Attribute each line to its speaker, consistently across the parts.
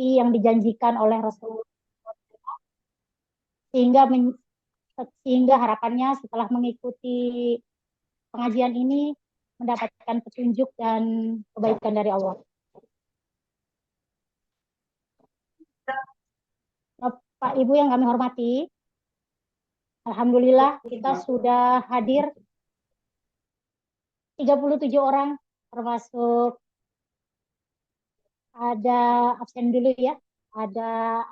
Speaker 1: seperti yang dijanjikan oleh Rasulullah, sehingga sehingga harapannya setelah mengikuti pengajian ini mendapatkan petunjuk dan kebaikan dari Allah. Bapak Ibu yang kami hormati, alhamdulillah kita sudah hadir 37 orang, termasuk ada absen dulu ya, ada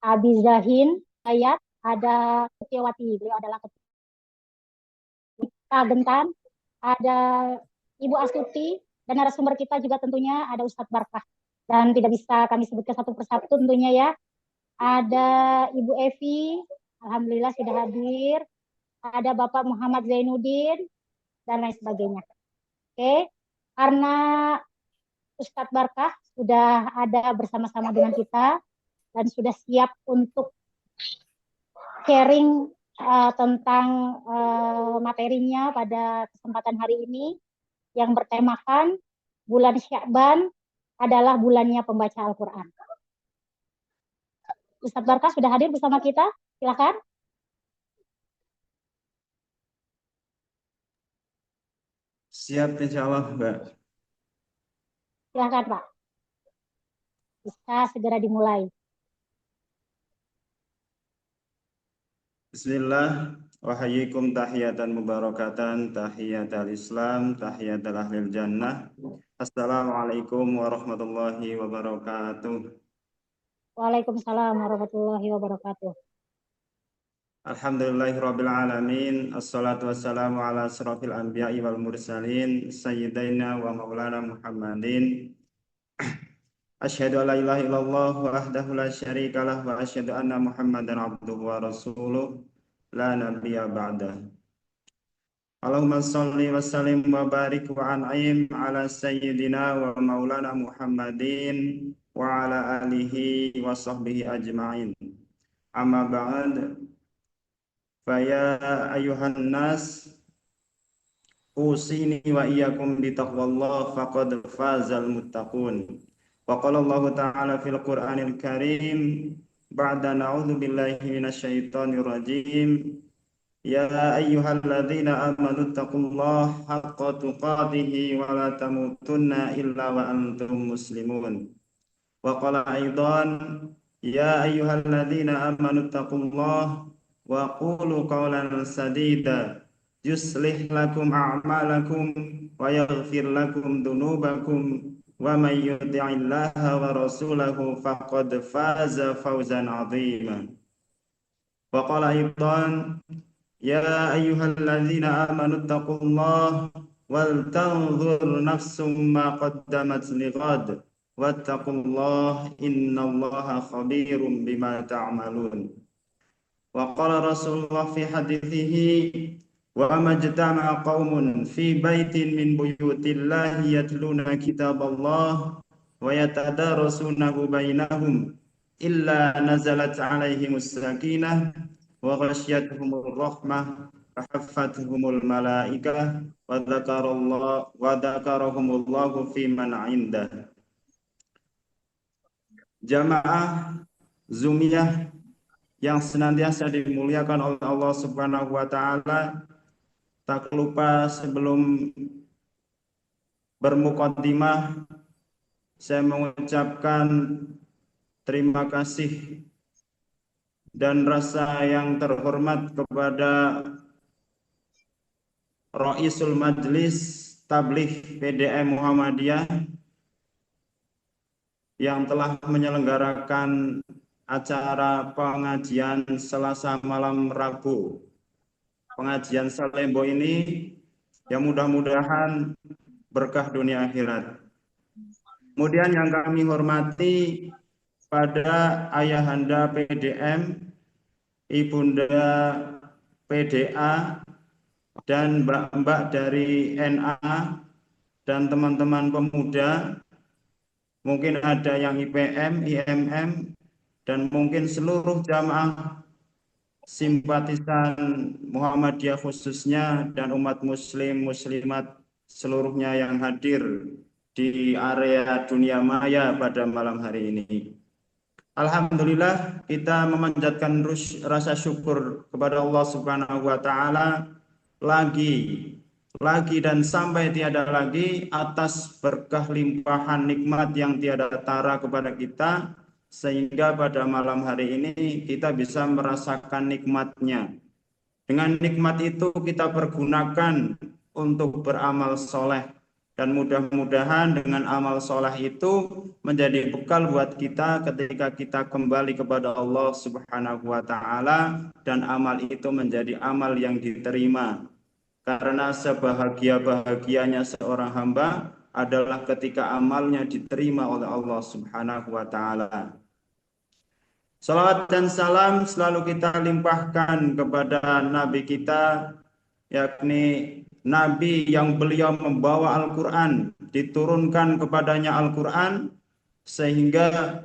Speaker 1: Abi Zahin Ayat, ada Setiawati, beliau adalah Ketua Bentan, ada Ibu Astuti, dan narasumber kita juga tentunya ada Ustadz Barkah. Dan tidak bisa kami sebutkan satu persatu tentunya ya. Ada Ibu Evi, alhamdulillah sudah hadir. Ada Bapak Muhammad Zainuddin, dan lain sebagainya. Oke, karena Ustadz Barkah sudah ada bersama-sama dengan kita dan sudah siap untuk sharing tentang materinya pada kesempatan hari ini yang bertemakan bulan Sya'ban adalah bulannya pembaca Al-Quran. Ustadz Barkah sudah hadir bersama kita, silakan.
Speaker 2: Siap, insya Allah, Mbak.
Speaker 1: Silakan, Pak. Bisa segera dimulai.
Speaker 2: Bismillah, wahayikum tahiyatan mubarakatan, tahiyatal Islam, tahiyatal ahlil jannah. Assalamualaikum warahmatullahi wabarakatuh.
Speaker 1: Waalaikumsalam warahmatullahi wabarakatuh.
Speaker 2: Alhamdulillahirabbil alamin, assalatu wassalamu ala asrofil anbiya'i wal mursalin, sayyidina wa maulana Muhammadin. Asyhadu an la ilaha illallah wahdahu la syarikalah wa asyhadu anna Muhammadan abduhu wa rasuluh la nabiyya ba'dah. Allahumma sholli wa sallim wa barik wa an'im ala sayyidina wa maulana Muhammadin wa ala alihi wa sahbihi ajma'in. Amma ba'd. Fa ya ayuhan nas usini wa iyyakum bi taqwallah faqad fazal muttaqun. Wa qala Allah ta'ala fil Qur'anil Karim ba'da na'udzu billahi minasyaitonir rajim. Ya ayyuhalladzina amanu taqullaha haqqa tuqatih wa la tamutunna illa wa antum muslimun. Wa qala aidan ya ayyuhalladzina amanu taqullaha wa qulu qawlan sadida yuslih lakum a'malakum wa yaghfir lakum dunubakum wa may yuti'illaha wa rasulahu faqad faza fawzan 'azima. Wa qala aidan ya ayyuhalladzina amanu taqullaha wal tanzur nafsum ma qaddamat lighad wattaqullaha innallaha khabirum bima ta'malun. Wa qala Rasulullah fi hadithihi wa majtama'a qaumun fi baitin min buyutillahi yatluna kitaballah wa yatadarasunahu bainahum illa nazalat alaihimus sakinah wa ghasyiyatuhumur rahmah wa haffathumul malaikah wa dzakarahumullahu fi man 'indah. Jamaah Zumiyah yang senantiasa dimuliakan oleh Allah Subhanahu wa taala, tak lupa sebelum bermuqaddimah saya mengucapkan terima kasih dan rasa yang terhormat kepada Raisul Majlis Tabligh PDM Muhammadiyah yang telah menyelenggarakan acara pengajian Selasa malam Rabu. Pengajian Salembo ini yang mudah-mudahan berkah dunia akhirat. Kemudian yang kami hormati pada ayahanda PDM, ibunda PDA, dan mbak-mbak dari NA, dan teman-teman pemuda, mungkin ada yang IPM, IMM, dan mungkin seluruh jamaah simpatisan Muhammadiyah khususnya dan umat muslim muslimat seluruhnya yang hadir di area dunia maya pada malam hari ini. Alhamdulillah, kita memanjatkan rasa syukur kepada Allah Subhanahu wa taala lagi dan sampai tiada lagi atas berkah limpahan nikmat yang tiada tara kepada kita, sehingga pada malam hari ini kita bisa merasakan nikmatnya. Dengan nikmat itu kita pergunakan untuk beramal soleh, dan mudah-mudahan dengan amal soleh itu menjadi bekal buat kita ketika kita kembali kepada Allah Subhanahu wa taala, dan amal itu menjadi amal yang diterima. Karena sebahagia-bahagianya seorang hamba adalah ketika amalnya diterima oleh Allah Subhanahu wa taala. Salawat dan salam selalu kita limpahkan kepada Nabi kita, yakni Nabi yang beliau membawa Al-Quran, diturunkan kepadanya Al-Quran, sehingga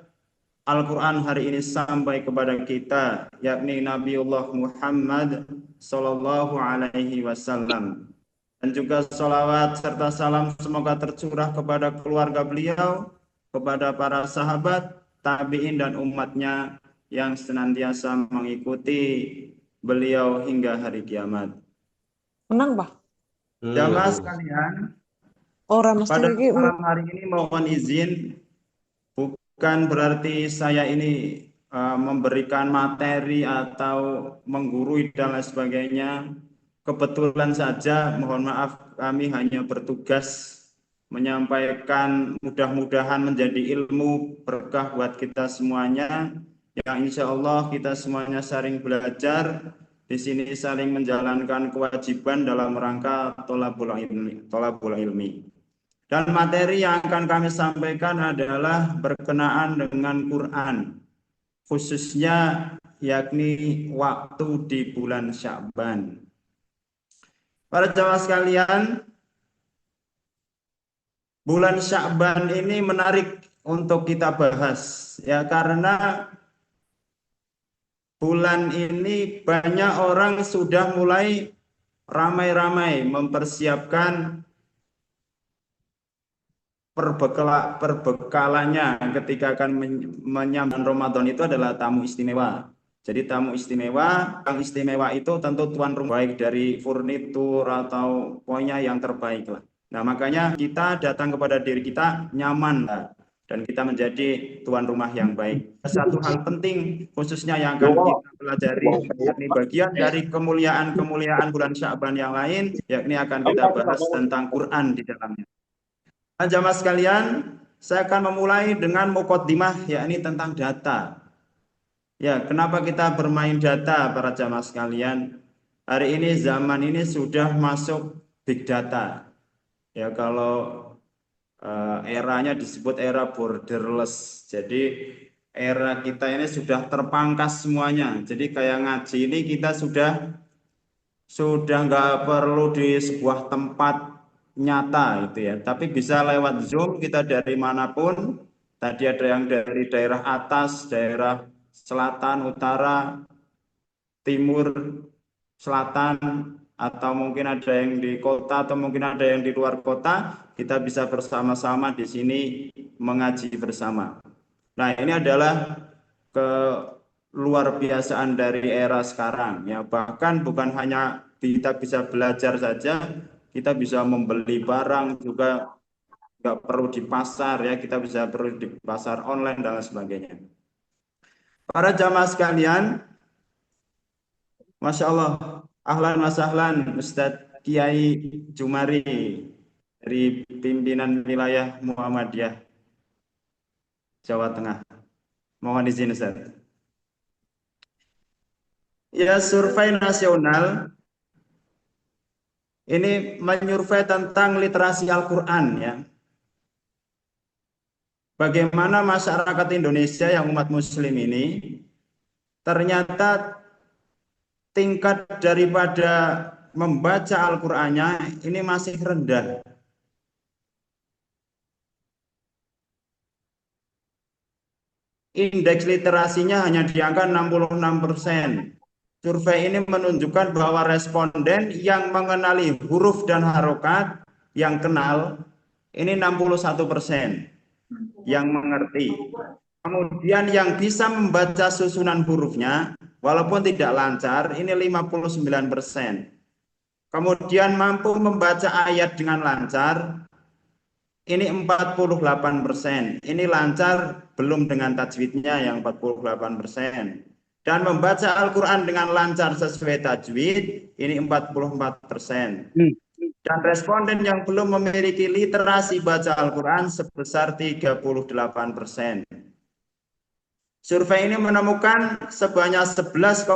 Speaker 2: Al-Quran hari ini sampai kepada kita, yakni Nabiullah Muhammad Sallallahu Alaihi Wasallam. Dan juga salawat serta salam semoga tercurah kepada keluarga beliau, kepada para sahabat, tabi'in dan umatnya yang senantiasa mengikuti beliau hingga hari kiamat.
Speaker 3: Menang, Pak.
Speaker 2: Jamaah sekalian,
Speaker 3: Orang mesti
Speaker 2: pada
Speaker 3: iki
Speaker 2: malam hari ini mohon izin, bukan berarti saya ini memberikan materi atau menggurui dan lain sebagainya. Kebetulan saja, mohon maaf, kami hanya bertugas menyampaikan, mudah-mudahan menjadi ilmu berkah buat kita semuanya, yang insya Allah kita semuanya saling belajar di sini, saling menjalankan kewajiban dalam rangka thalabul ilmi. Dan materi yang akan kami sampaikan adalah berkenaan dengan Quran, khususnya yakni waktu di bulan Sya'ban. Para jamaah sekalian, bulan Sya'ban ini menarik untuk kita bahas, ya, karena bulan ini banyak orang sudah mulai ramai-ramai mempersiapkan perbekalannya ketika akan menyambut Ramadan. Itu adalah tamu istimewa. Jadi tamu istimewa, yang istimewa itu tentu tuan rumah, baik dari furnitur atau pokoknya yang terbaik lah. Nah, makanya kita datang kepada diri kita nyaman lah, dan kita menjadi tuan rumah yang baik. Satu hal penting khususnya yang akan kita pelajari, yakni bagian dari kemuliaan bulan Sya'ban yang lain, yakni akan kita bahas tentang Quran di dalamnya. Jamaah sekalian, saya akan memulai dengan muqaddimah, yakni tentang data. Ya, kenapa kita bermain data, para jamaah sekalian? Hari ini, zaman ini sudah masuk big data. Ya, kalau eranya disebut era borderless. Jadi era kita ini sudah terpangkas semuanya. Jadi kayak ngaji ini kita sudah nggak perlu di sebuah tempat nyata itu ya, tapi bisa lewat Zoom kita dari manapun. Tadi ada yang dari daerah atas, daerah selatan, utara, timur, selatan, atau mungkin ada yang di kota, atau mungkin ada yang di luar kota. Kita bisa bersama-sama di sini mengaji bersama. Nah, ini adalah luar biasaan dari era sekarang ya. Bahkan bukan hanya kita bisa belajar saja, kita bisa membeli barang juga, nggak perlu di pasar ya, kita bisa perlu di pasar online dan lain sebagainya. Para jamaah sekalian, Masya Allah, ahlan wa sahlan Ustadz Kiai Jumari dari pimpinan wilayah Muhammadiyah Jawa Tengah. Mohon izin Ustadz. Ya, survei nasional ini menyurvei tentang literasi Al-Quran ya. Bagaimana masyarakat Indonesia yang umat muslim ini ternyata tingkat daripada membaca Al-Qur'annya ini masih rendah. Indeks literasinya hanya di angka 66%. Survei ini menunjukkan bahwa responden yang mengenali huruf dan harokat yang kenal ini 61% yang mengerti. Kemudian yang bisa membaca susunan hurufnya walaupun tidak lancar ini 59%. Kemudian mampu membaca ayat dengan lancar ini 48%. Ini lancar belum dengan tajwidnya yang 48%. Dan membaca Al-Quran dengan lancar sesuai tajwid ini 44%. Dan responden yang belum memiliki literasi baca Al-Quran sebesar 38%. Survei ini menemukan sebanyak 11,3%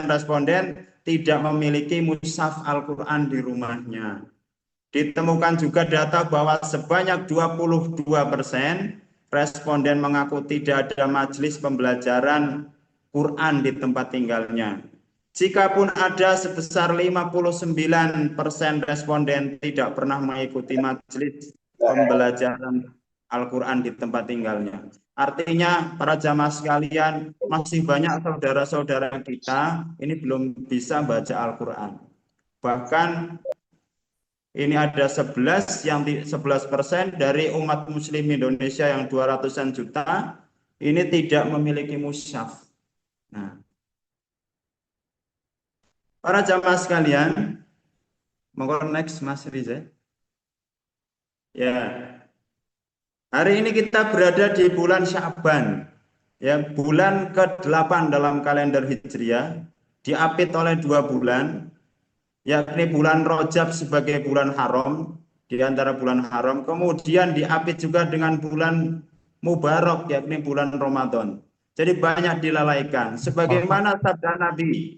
Speaker 2: responden tidak memiliki mushaf Al-Quran di rumahnya. Ditemukan juga data bahwa sebanyak 22% responden mengaku tidak ada majelis pembelajaran Quran di tempat tinggalnya. Jikapun ada, sebesar 59% responden tidak pernah mengikuti majelis pembelajaran Al-Quran di tempat tinggalnya. Artinya para jamaah sekalian, masih banyak saudara-saudara kita ini belum bisa baca Al-Quran. Bahkan ini ada 11% dari umat muslim Indonesia yang 200-an juta ini tidak memiliki mushaf. Nah, para jamaah sekalian, monggo next Mas Riza. Ya. Hari ini kita berada di bulan Sya'ban, ya, bulan ke-8 dalam kalender Hijriah, diapit oleh 2 bulan, yakni bulan Rajab sebagai bulan haram, di antara bulan haram, kemudian diapit juga dengan bulan Mubarak, yakni bulan Ramadan. Jadi banyak dilalaikan. Sebagaimana sabda Nabi,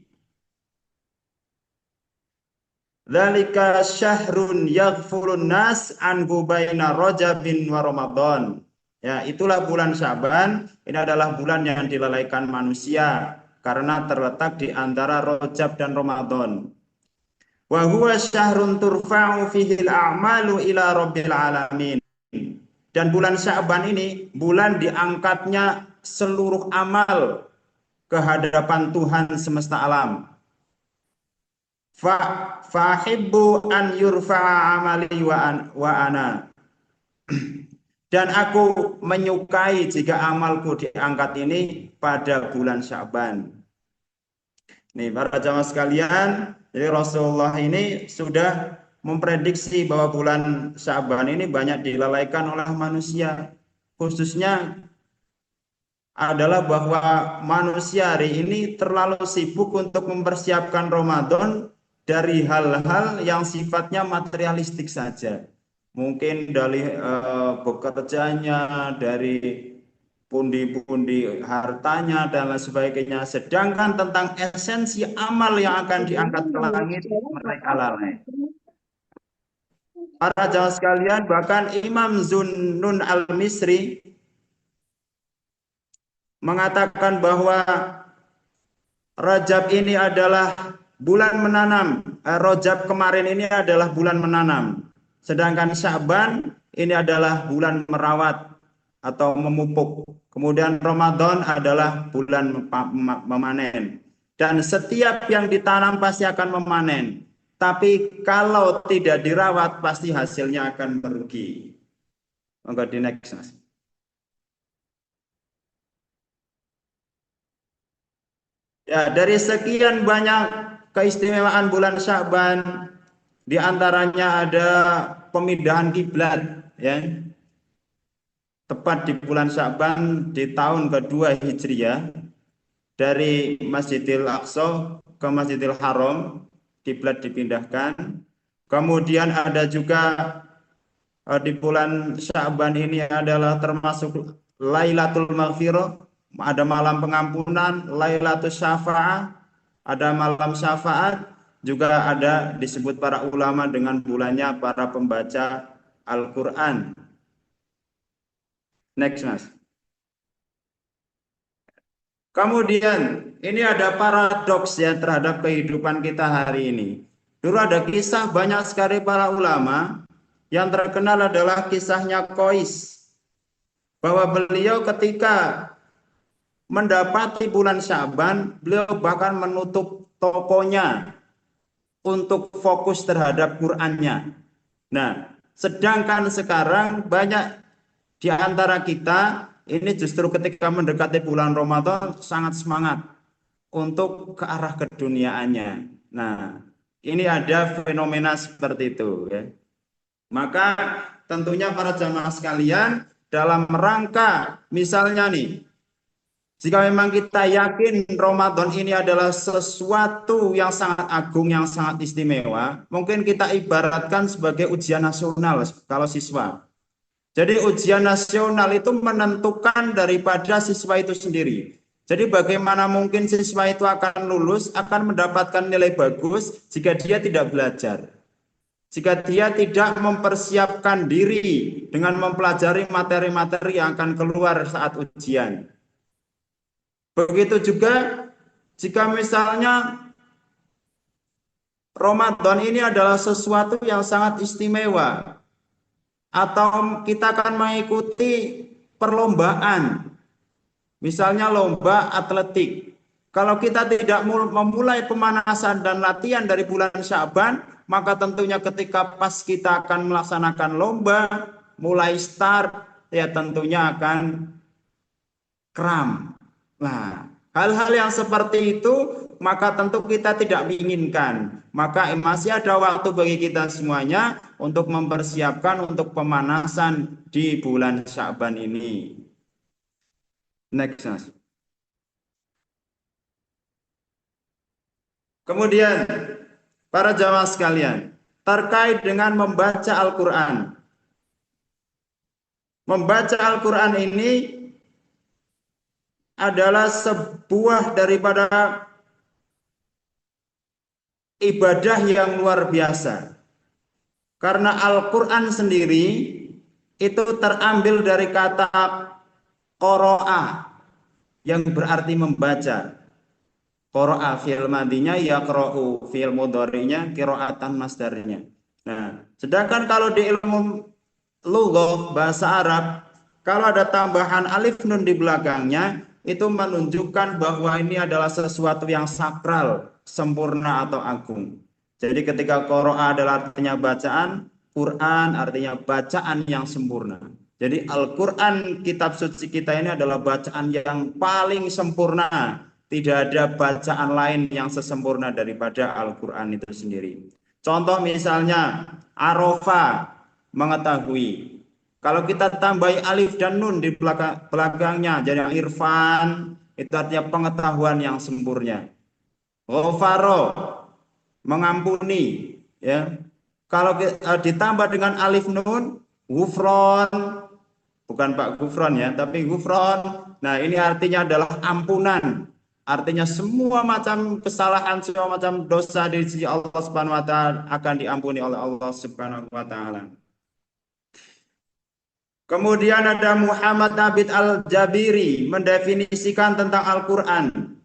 Speaker 2: dzalika syahrun yaghfulun nas anhu baina Rajabin wa Ramadan. Ya, itulah bulan Syaban. Ini adalah bulan yang dilalaikan manusia karena terletak di antara Rajab dan Ramadan. Wa huwa syahrun turfa'u fihi al-a'malu ila rabbil alamin. Dan bulan Syaban ini bulan diangkatnya seluruh amal ke hadapan Tuhan semesta alam. Fahibbu an yurfa'a amali wa ana. Dan aku menyukai jika amalku diangkat ini pada bulan Sya'ban. Nih para jamaah sekalian, jadi Rasulullah ini sudah memprediksi bahwa bulan Sya'ban ini banyak dilalaikan oleh manusia. Khususnya adalah bahwa manusia hari ini terlalu sibuk untuk mempersiapkan Ramadan dari hal-hal yang sifatnya materialistik saja. Mungkin dari bekerjanya, dari pundi-pundi hartanya, dan lain sebagainya. Sedangkan tentang esensi amal yang akan diangkat ke langit, mereka lalai. Para jamaah sekalian, bahkan Imam Zunnun al-Misri mengatakan bahwa Rajab ini adalah bulan menanam. Rajab kemarin ini adalah bulan menanam. Sedangkan Sya'ban ini adalah bulan merawat atau memupuk. Kemudian Ramadan adalah bulan memanen. Dan setiap yang ditanam pasti akan memanen. Tapi kalau tidak dirawat pasti hasilnya akan merugi. Monggo di next, Mas. Ya, dari sekian banyak keistimewaan bulan Sya'ban, di antaranya ada pemindahan kiblat, ya. Tepat di bulan Sya'ban di tahun kedua Hijriah, dari Masjidil Aqsa ke Masjidil Haram, kiblat dipindahkan. Kemudian ada juga di bulan Sya'ban ini adalah termasuk Lailatul Maghfirah, ada malam pengampunan, Lailatul Syafa'ah, ada malam syafaat, juga ada disebut para ulama dengan bulannya para pembaca Al-Quran. Next, Mas. Kemudian ini ada paradoks ya terhadap kehidupan kita hari ini. Dulu ada kisah banyak sekali para ulama, yang terkenal adalah kisahnya Qais, bahwa beliau ketika mendapati bulan Sya'ban, beliau bahkan menutup tokonya untuk fokus terhadap Qur'annya. Nah, Sedangkan sekarang banyak di antara kita ini justru ketika mendekati bulan Ramadan sangat semangat untuk ke arah keduniaannya. Nah, ini ada fenomena seperti itu ya. Maka tentunya para jamaah sekalian dalam rangka misalnya nih, jika memang kita yakin Ramadan ini adalah sesuatu yang sangat agung, yang sangat istimewa, mungkin kita ibaratkan sebagai ujian nasional kalau siswa. Jadi ujian nasional itu menentukan daripada siswa itu sendiri. Jadi bagaimana mungkin siswa itu akan lulus, akan mendapatkan nilai bagus jika dia tidak belajar. Jika dia tidak mempersiapkan diri dengan mempelajari materi-materi yang akan keluar saat ujian. Begitu juga jika misalnya Ramadan ini adalah sesuatu yang sangat istimewa, atau kita akan mengikuti perlombaan, misalnya lomba atletik. Kalau kita tidak memulai pemanasan dan latihan dari bulan Sya'ban, maka tentunya ketika pas kita akan melaksanakan lomba, mulai start, ya tentunya akan kram. Nah, hal-hal yang seperti itu maka tentu kita tidak menginginkan. Maka masih ada waktu bagi kita semuanya untuk mempersiapkan untuk pemanasan di bulan Sya'ban ini. Next. Kemudian para jamaah sekalian, terkait dengan membaca Al-Quran. Membaca Al-Quran ini adalah sebuah daripada ibadah yang luar biasa. Karena Al-Quran sendiri itu terambil dari kata qoro'ah yang berarti membaca. Qoro'ah fi'il madinya, yaqra'u fi'il mudhari'nya, qira'atan masdarnya. Nah, sedangkan kalau di ilmu lughah bahasa Arab, kalau ada tambahan alif nun di belakangnya, itu menunjukkan bahwa ini adalah sesuatu yang sakral, sempurna atau agung. Jadi ketika qoro'ah adalah artinya bacaan, Quran artinya bacaan yang sempurna. Jadi Al-Quran, kitab suci kita ini adalah bacaan yang paling sempurna. Tidak ada bacaan lain yang sesempurna daripada Al-Quran itu sendiri. Contoh misalnya Arafah, mengetahui. Kalau kita tambahi alif dan nun di belakangnya, jadi irfan, itu artinya pengetahuan yang sempurna. Ghafaro, mengampuni. Ya. Kalau ditambah dengan alif nun, ghufron, bukan Pak Gufron ya, tapi ghufron. Nah, ini artinya adalah ampunan. Artinya semua macam kesalahan, semua macam dosa di sisi Allah Subhanahu wa taala akan diampuni oleh Allah Subhanahu wa taala. Kemudian ada Muhammad Abid Al-Jabiri mendefinisikan tentang Al-Qur'an.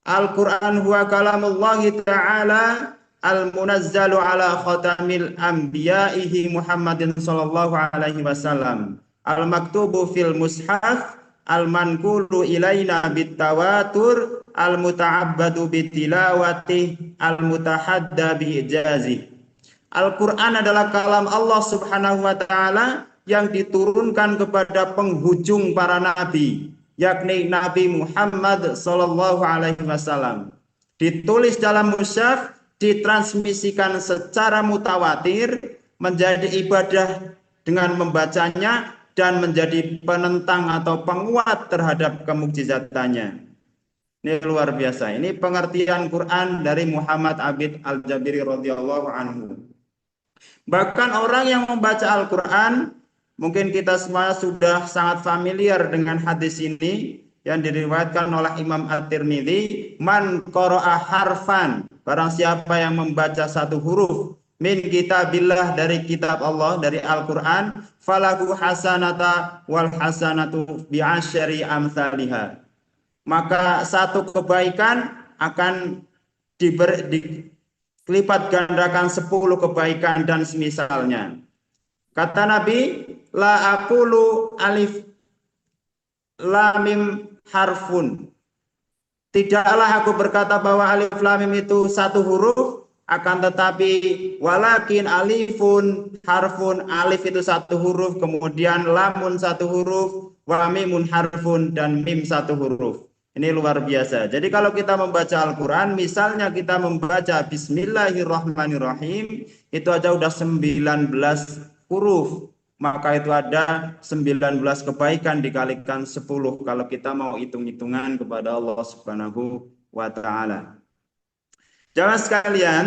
Speaker 2: Al-Qur'an huwa kalamullah ta'ala al-munazzalu ala khatamil anbiya'ihi Muhammadin sallallahu alaihi wasallam. Al-maktubu fil mushaf al-manqulu ilaina bitawatur al-muta'abbadu bitilawati al-mutahadda biijazi. Al-Quran adalah kalam Allah Subhanahu wa ta'ala yang diturunkan kepada penghujung para nabi, yakni Nabi Muhammad sallallahu alaihi wasallam. Ditulis dalam mushaf, ditransmisikan secara mutawatir, menjadi ibadah dengan membacanya, dan menjadi penentang atau penguat terhadap kemukjizatannya. Ini luar biasa. Ini pengertian Quran dari Muhammad Abid Al-Jabiri radhiyallahu anhu. Bahkan orang yang membaca Al-Quran, mungkin kita semua sudah sangat familiar dengan hadis ini yang diriwayatkan oleh Imam At-Tirmidzi, man qara'a harfan, barang siapa yang membaca satu huruf min kitabillah, dari kitab Allah, dari Al-Quran, falahu hasanata wal hasanatu bi'asyri amsalihha, maka satu kebaikan akan dilipat gandakan 10 kebaikan dan semisalnya. Kata Nabi, la aqulu alif lam mim harfun, tidaklah aku berkata bahwa alif lam mim itu satu huruf, akan tetapi walakin alifun harfun, alif itu satu huruf, kemudian lamun satu huruf, wa mimun harfun, dan mim satu huruf. Ini luar biasa. Jadi kalau kita membaca Al-Quran, misalnya kita membaca Bismillahirrahmanirrahim, itu aja udah 19 huruf. Maka itu ada 19 kebaikan dikalikan 10 kalau kita mau hitung-hitungan kepada Allah Subhanahu wa Ta'ala. Jamaah sekalian,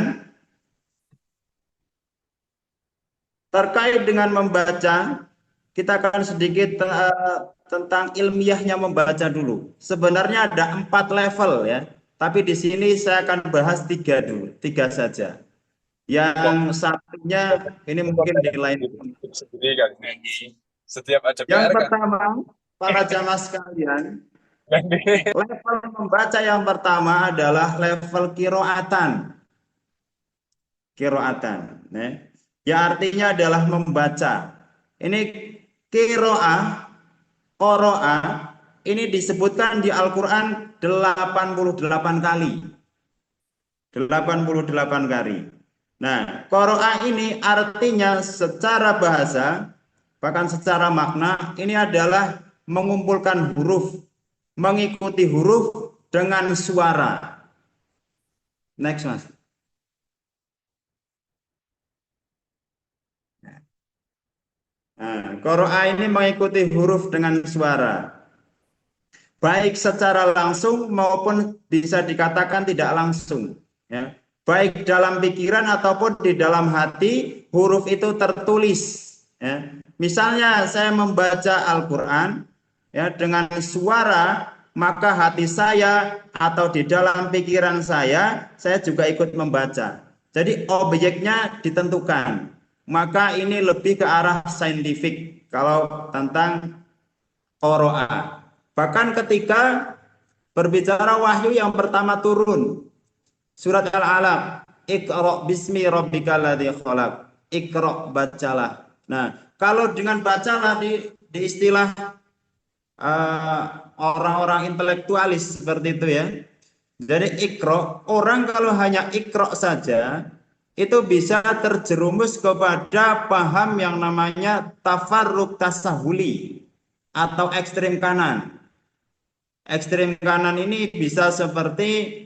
Speaker 2: terkait dengan membaca, kita akan sedikit tentang ilmiahnya membaca dulu. Sebenarnya ada 4 level ya, tapi di sini saya akan bahas 3 dulu, 3 saja. Yang satunya ini mungkin di lain.
Speaker 4: Setiap ada
Speaker 2: Yang
Speaker 4: PR kan?
Speaker 2: pertama, para jamaah sekalian, level membaca yang pertama adalah level kiroatan. Kiroatan, ya artinya adalah membaca. Ini kiroah, qoroah, ini disebutkan di Al-Quran 88 kali. 88 kali. Nah, qoroah ini artinya secara bahasa, bahkan secara makna, ini adalah mengumpulkan huruf, mengikuti huruf dengan suara. Next, Mas. Nah, qoroah ini mengikuti huruf dengan suara. Baik secara langsung maupun bisa dikatakan tidak langsung. Ya. Baik dalam pikiran ataupun di dalam hati, huruf itu tertulis. Ya. Misalnya saya membaca Al-Quran ya, dengan suara, maka hati saya atau di dalam pikiran saya juga ikut membaca. Jadi objeknya ditentukan. Maka ini lebih ke arah saintifik kalau tentang qoroah. Bahkan ketika berbicara wahyu yang pertama turun, surat Al-Alaq, Iqra bismi rabbikal ladzi khalaq. Iqra, bacalah. Nah, kalau dengan bacalah di istilah orang-orang intelektualis seperti itu ya. Jadi Iqra, orang kalau hanya Iqra saja, itu bisa terjerumus kepada paham yang namanya tafarruq tasahuli atau ekstrem kanan. Ekstrem kanan ini bisa seperti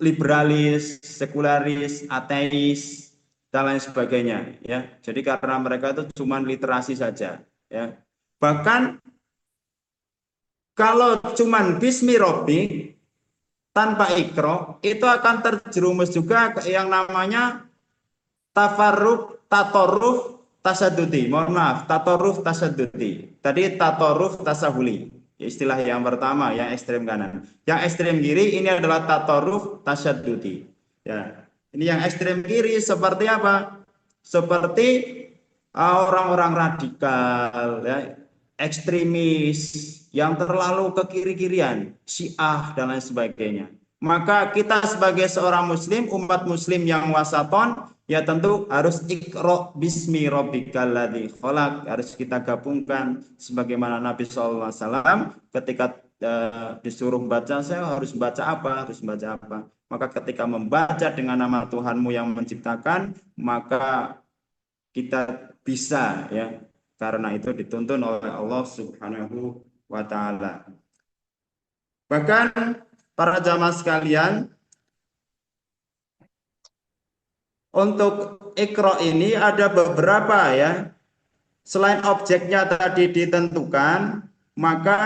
Speaker 2: liberalis, sekularis, ateis, dan lain sebagainya. Ya, jadi karena mereka itu cuma literasi saja. Ya, bahkan kalau cuma bismi robbi tanpa ikro, itu akan terjerumus juga ke yang namanya tafarruq, tatoruf, tasaduti. Mohon maaf, tatoruf, tasaduti. Tadi tatoruf, tasahuli. Istilah yang pertama, yang ekstrem kanan. Yang ekstrem kiri ini adalah tatoruf, tasaduti. Ya, ini yang ekstrem kiri seperti apa? Seperti orang-orang radikal, ya, ekstremis, yang terlalu ke kiri-kirian, Syiah dan lain sebagainya. Maka kita sebagai seorang muslim, umat muslim yang wasaton, ya tentu harus Iqra bismi rabbikal ladzi khalaq, harus kita gabungkan sebagaimana Nabi SAW ketika disuruh baca, saya harus baca apa, harus baca apa. Maka ketika membaca dengan nama Tuhanmu yang menciptakan, maka kita bisa, ya, karena itu dituntun oleh Allah Subhanahu wa Ta'ala. Bahkan para jamaah sekalian, untuk Iqra ini ada beberapa ya, selain objeknya tadi ditentukan, maka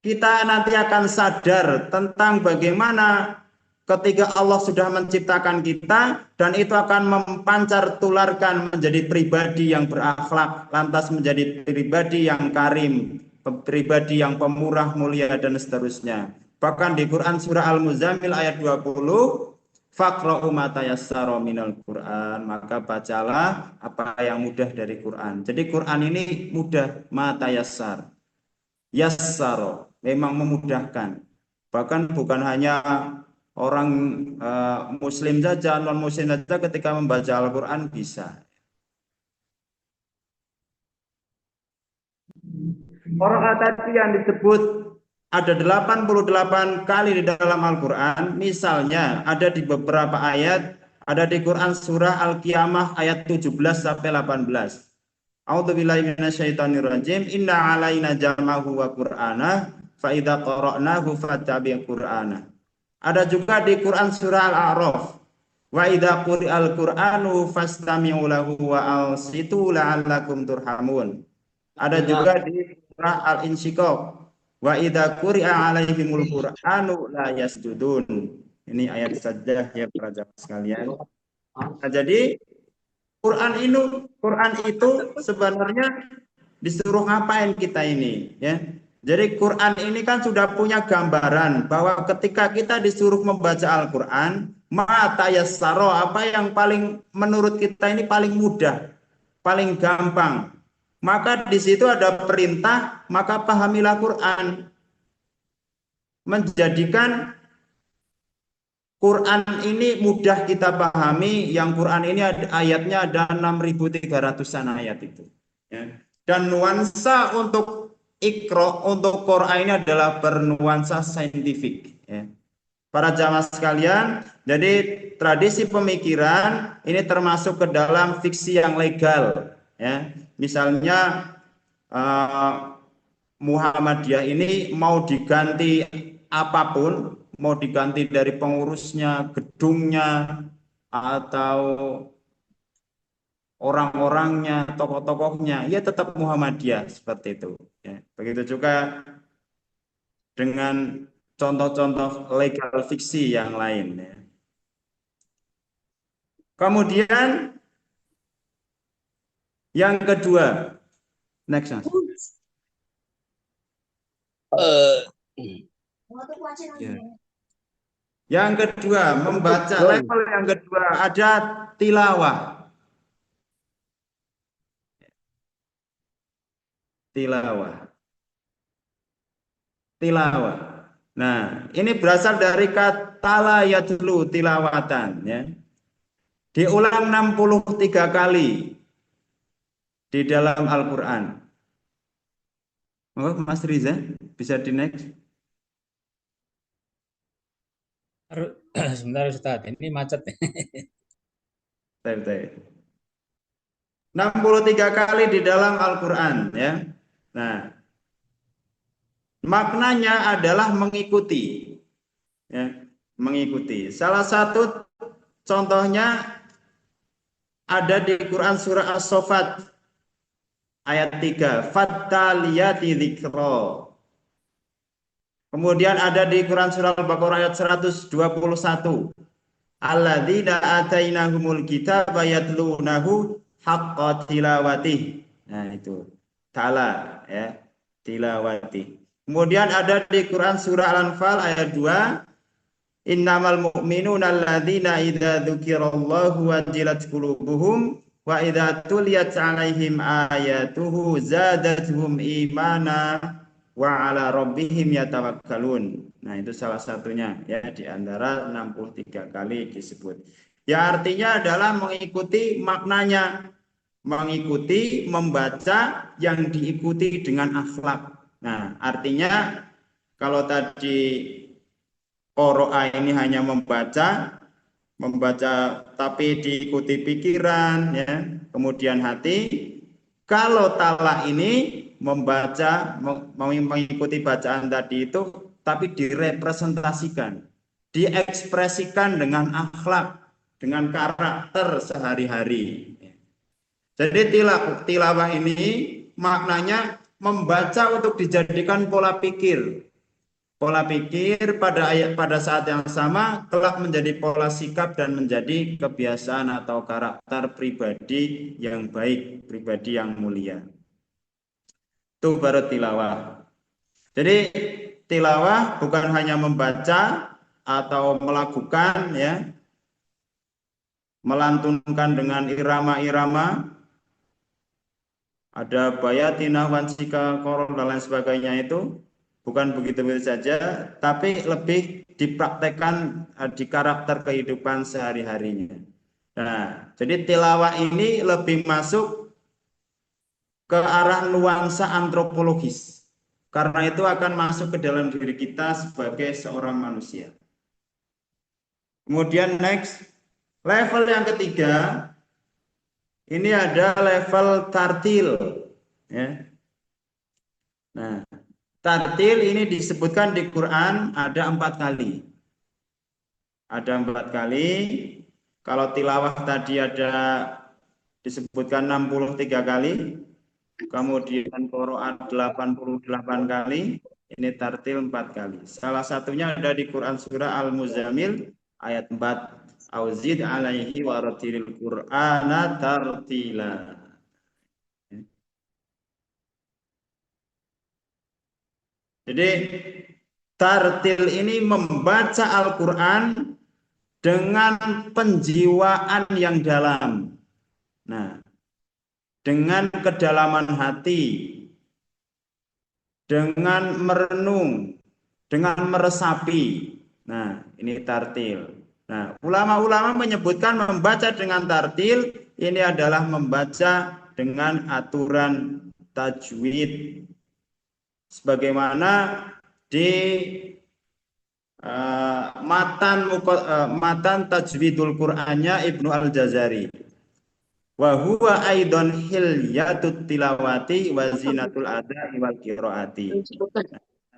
Speaker 2: kita nanti akan sadar tentang bagaimana ketika Allah sudah menciptakan kita, dan itu akan mempancar tularkan menjadi pribadi yang berakhlak, lantas menjadi pribadi yang karim, pribadi yang pemurah, mulia, dan seterusnya. Bahkan di Quran surah Al-Muzammil ayat 20, faqra'u ma tayassara minal Quran, maka bacalah apa yang mudah dari Quran. Jadi Quran ini mudah, ma tayassar. Yassaro, memang memudahkan. Bahkan bukan hanya orang muslim saja, non muslim saja ketika membaca Al-Quran bisa. Qiraat tadi yang disebut ada 88 kali di dalam Al-Quran. Misalnya ada di beberapa ayat, ada di Quran surah Al-Qiyamah ayat 17 sampai 18. A'udzubillahi minasyaitonirrajim. Inna alaina jam'ahu wa qur'ana fa idza qara'nahu fattabi' qur'ana. Ada juga di Quran surah Al-A'raf. Wa idza quri'al qur'anu fastami'u lahu wa ansitu la'allakum turhamun. Ada juga di surah Al-Insyiqaq. Wa idza quri'a 'alaihimul qur'anu la yasjudun. Ini ayat sajdah ya para jamaah sekalian. Nah, jadi Quran itu sebenarnya disuruh ngapain kita ini, ya. Jadi Quran ini kan sudah punya gambaran bahwa ketika kita disuruh membaca Al-Quran, mata yassaro, apa yang paling menurut kita ini paling mudah, paling gampang. Maka di situ ada perintah, maka pahamilah Quran. Menjadikan Quran ini mudah kita pahami. Yang Quran ini ayatnya ada 6.300-an ayat itu. Ya. Dan nuansa untuk Iqra, untuk Quran ini adalah bernuansa saintifik. Ya. Para jamaah sekalian, jadi tradisi pemikiran ini termasuk ke dalam fiksi yang legal. Ya. Misalnya Muhammadiyah ini mau diganti apapun, mau diganti dari pengurusnya, gedungnya, atau orang-orangnya, tokoh-tokohnya, ya tetap Muhammadiyah seperti itu. Ya. Begitu juga dengan contoh-contoh legal fiksi yang lain. Ya. Kemudian yang kedua, next. Ya. Yang kedua, membaca level yang kedua ada tilawah. Tilawah. Nah, ini berasal dari kata la yatlu tilawatan, ya. Diulang 63 kali di dalam Al-Quran. Oh, Mas Riza, bisa di next?
Speaker 4: Sebentar Ustaz, ini macet.
Speaker 2: 63 kali di dalam Al-Quran, ya. Nah, maknanya adalah mengikuti, ya, mengikuti. Salah satu contohnya ada di Quran surah As-Saffat ayat 3, fattaliyati dzikra. Kemudian ada di Quran surah Al-Baqarah ayat 121, alladzina atainahumul kitaba yatlunahu haqqa tilawatih. Nah, itu ta'ala, ya, tilawati. Kemudian ada di Quran surah Al-Anfal ayat 2, innamal mu'minuna alladzina idza dzukirallahu wajilat qulubuhum wa idza tuliyat 'alaihim ayatuhu zadatuhum imana wa 'ala rabbihim yatawakkalun. Nah, itu salah satunya, ya, di antara 63 kali disebut. Ya, artinya adalah mengikuti maknanya, mengikuti, membaca yang diikuti dengan akhlak. Nah, artinya kalau tadi qira'a ini hanya membaca tapi diikuti pikiran, ya, kemudian hati. Kalau talah ini membaca, mengikuti bacaan tadi itu, tapi direpresentasikan, diekspresikan dengan akhlak, dengan karakter sehari-hari. Jadi tilawah ini maknanya membaca untuk dijadikan pola pikir. Pola pikir pada saat yang sama kelak menjadi pola sikap dan menjadi kebiasaan atau karakter pribadi yang baik, pribadi yang mulia. Itu baru tilawah. Jadi tilawah bukan hanya membaca atau melakukan, ya, melantunkan dengan irama-irama, ada bayatina, wansika, korol, dan lain sebagainya, itu bukan begitu-begitu saja, tapi lebih dipraktekkan di karakter kehidupan sehari-harinya. Nah, jadi tilawah ini lebih masuk ke arah nuansa antropologis. karena itu akan masuk ke dalam diri kita sebagai seorang manusia. Kemudian next, level yang ketiga, ini ada level tartil. Ya. Nah, tartil ini disebutkan di Quran ada 4 kali. Ada 4 kali. Kalau tilawah tadi ada disebutkan 63 kali. Kemudian Qur'an 88 kali. Ini tartil 4 kali. Salah satunya ada di Quran surah Al-Muzammil ayat 4. Auzid alaihi waratilil Qur'ana tartila. Jadi tartil ini membaca Al-Quran dengan penjiwaan yang dalam. Nah, dengan kedalaman hati, dengan merenung, dengan meresapi. Nah, ini tartil. Nah, ulama-ulama menyebutkan membaca dengan tartil ini adalah membaca dengan aturan tajwid. Sebagaimana di matan tajwidul Qur'annya Ibnu Al-Jazari. Wa huwa aidon hilyatut tilawati wa zinatul adai wal qiraati.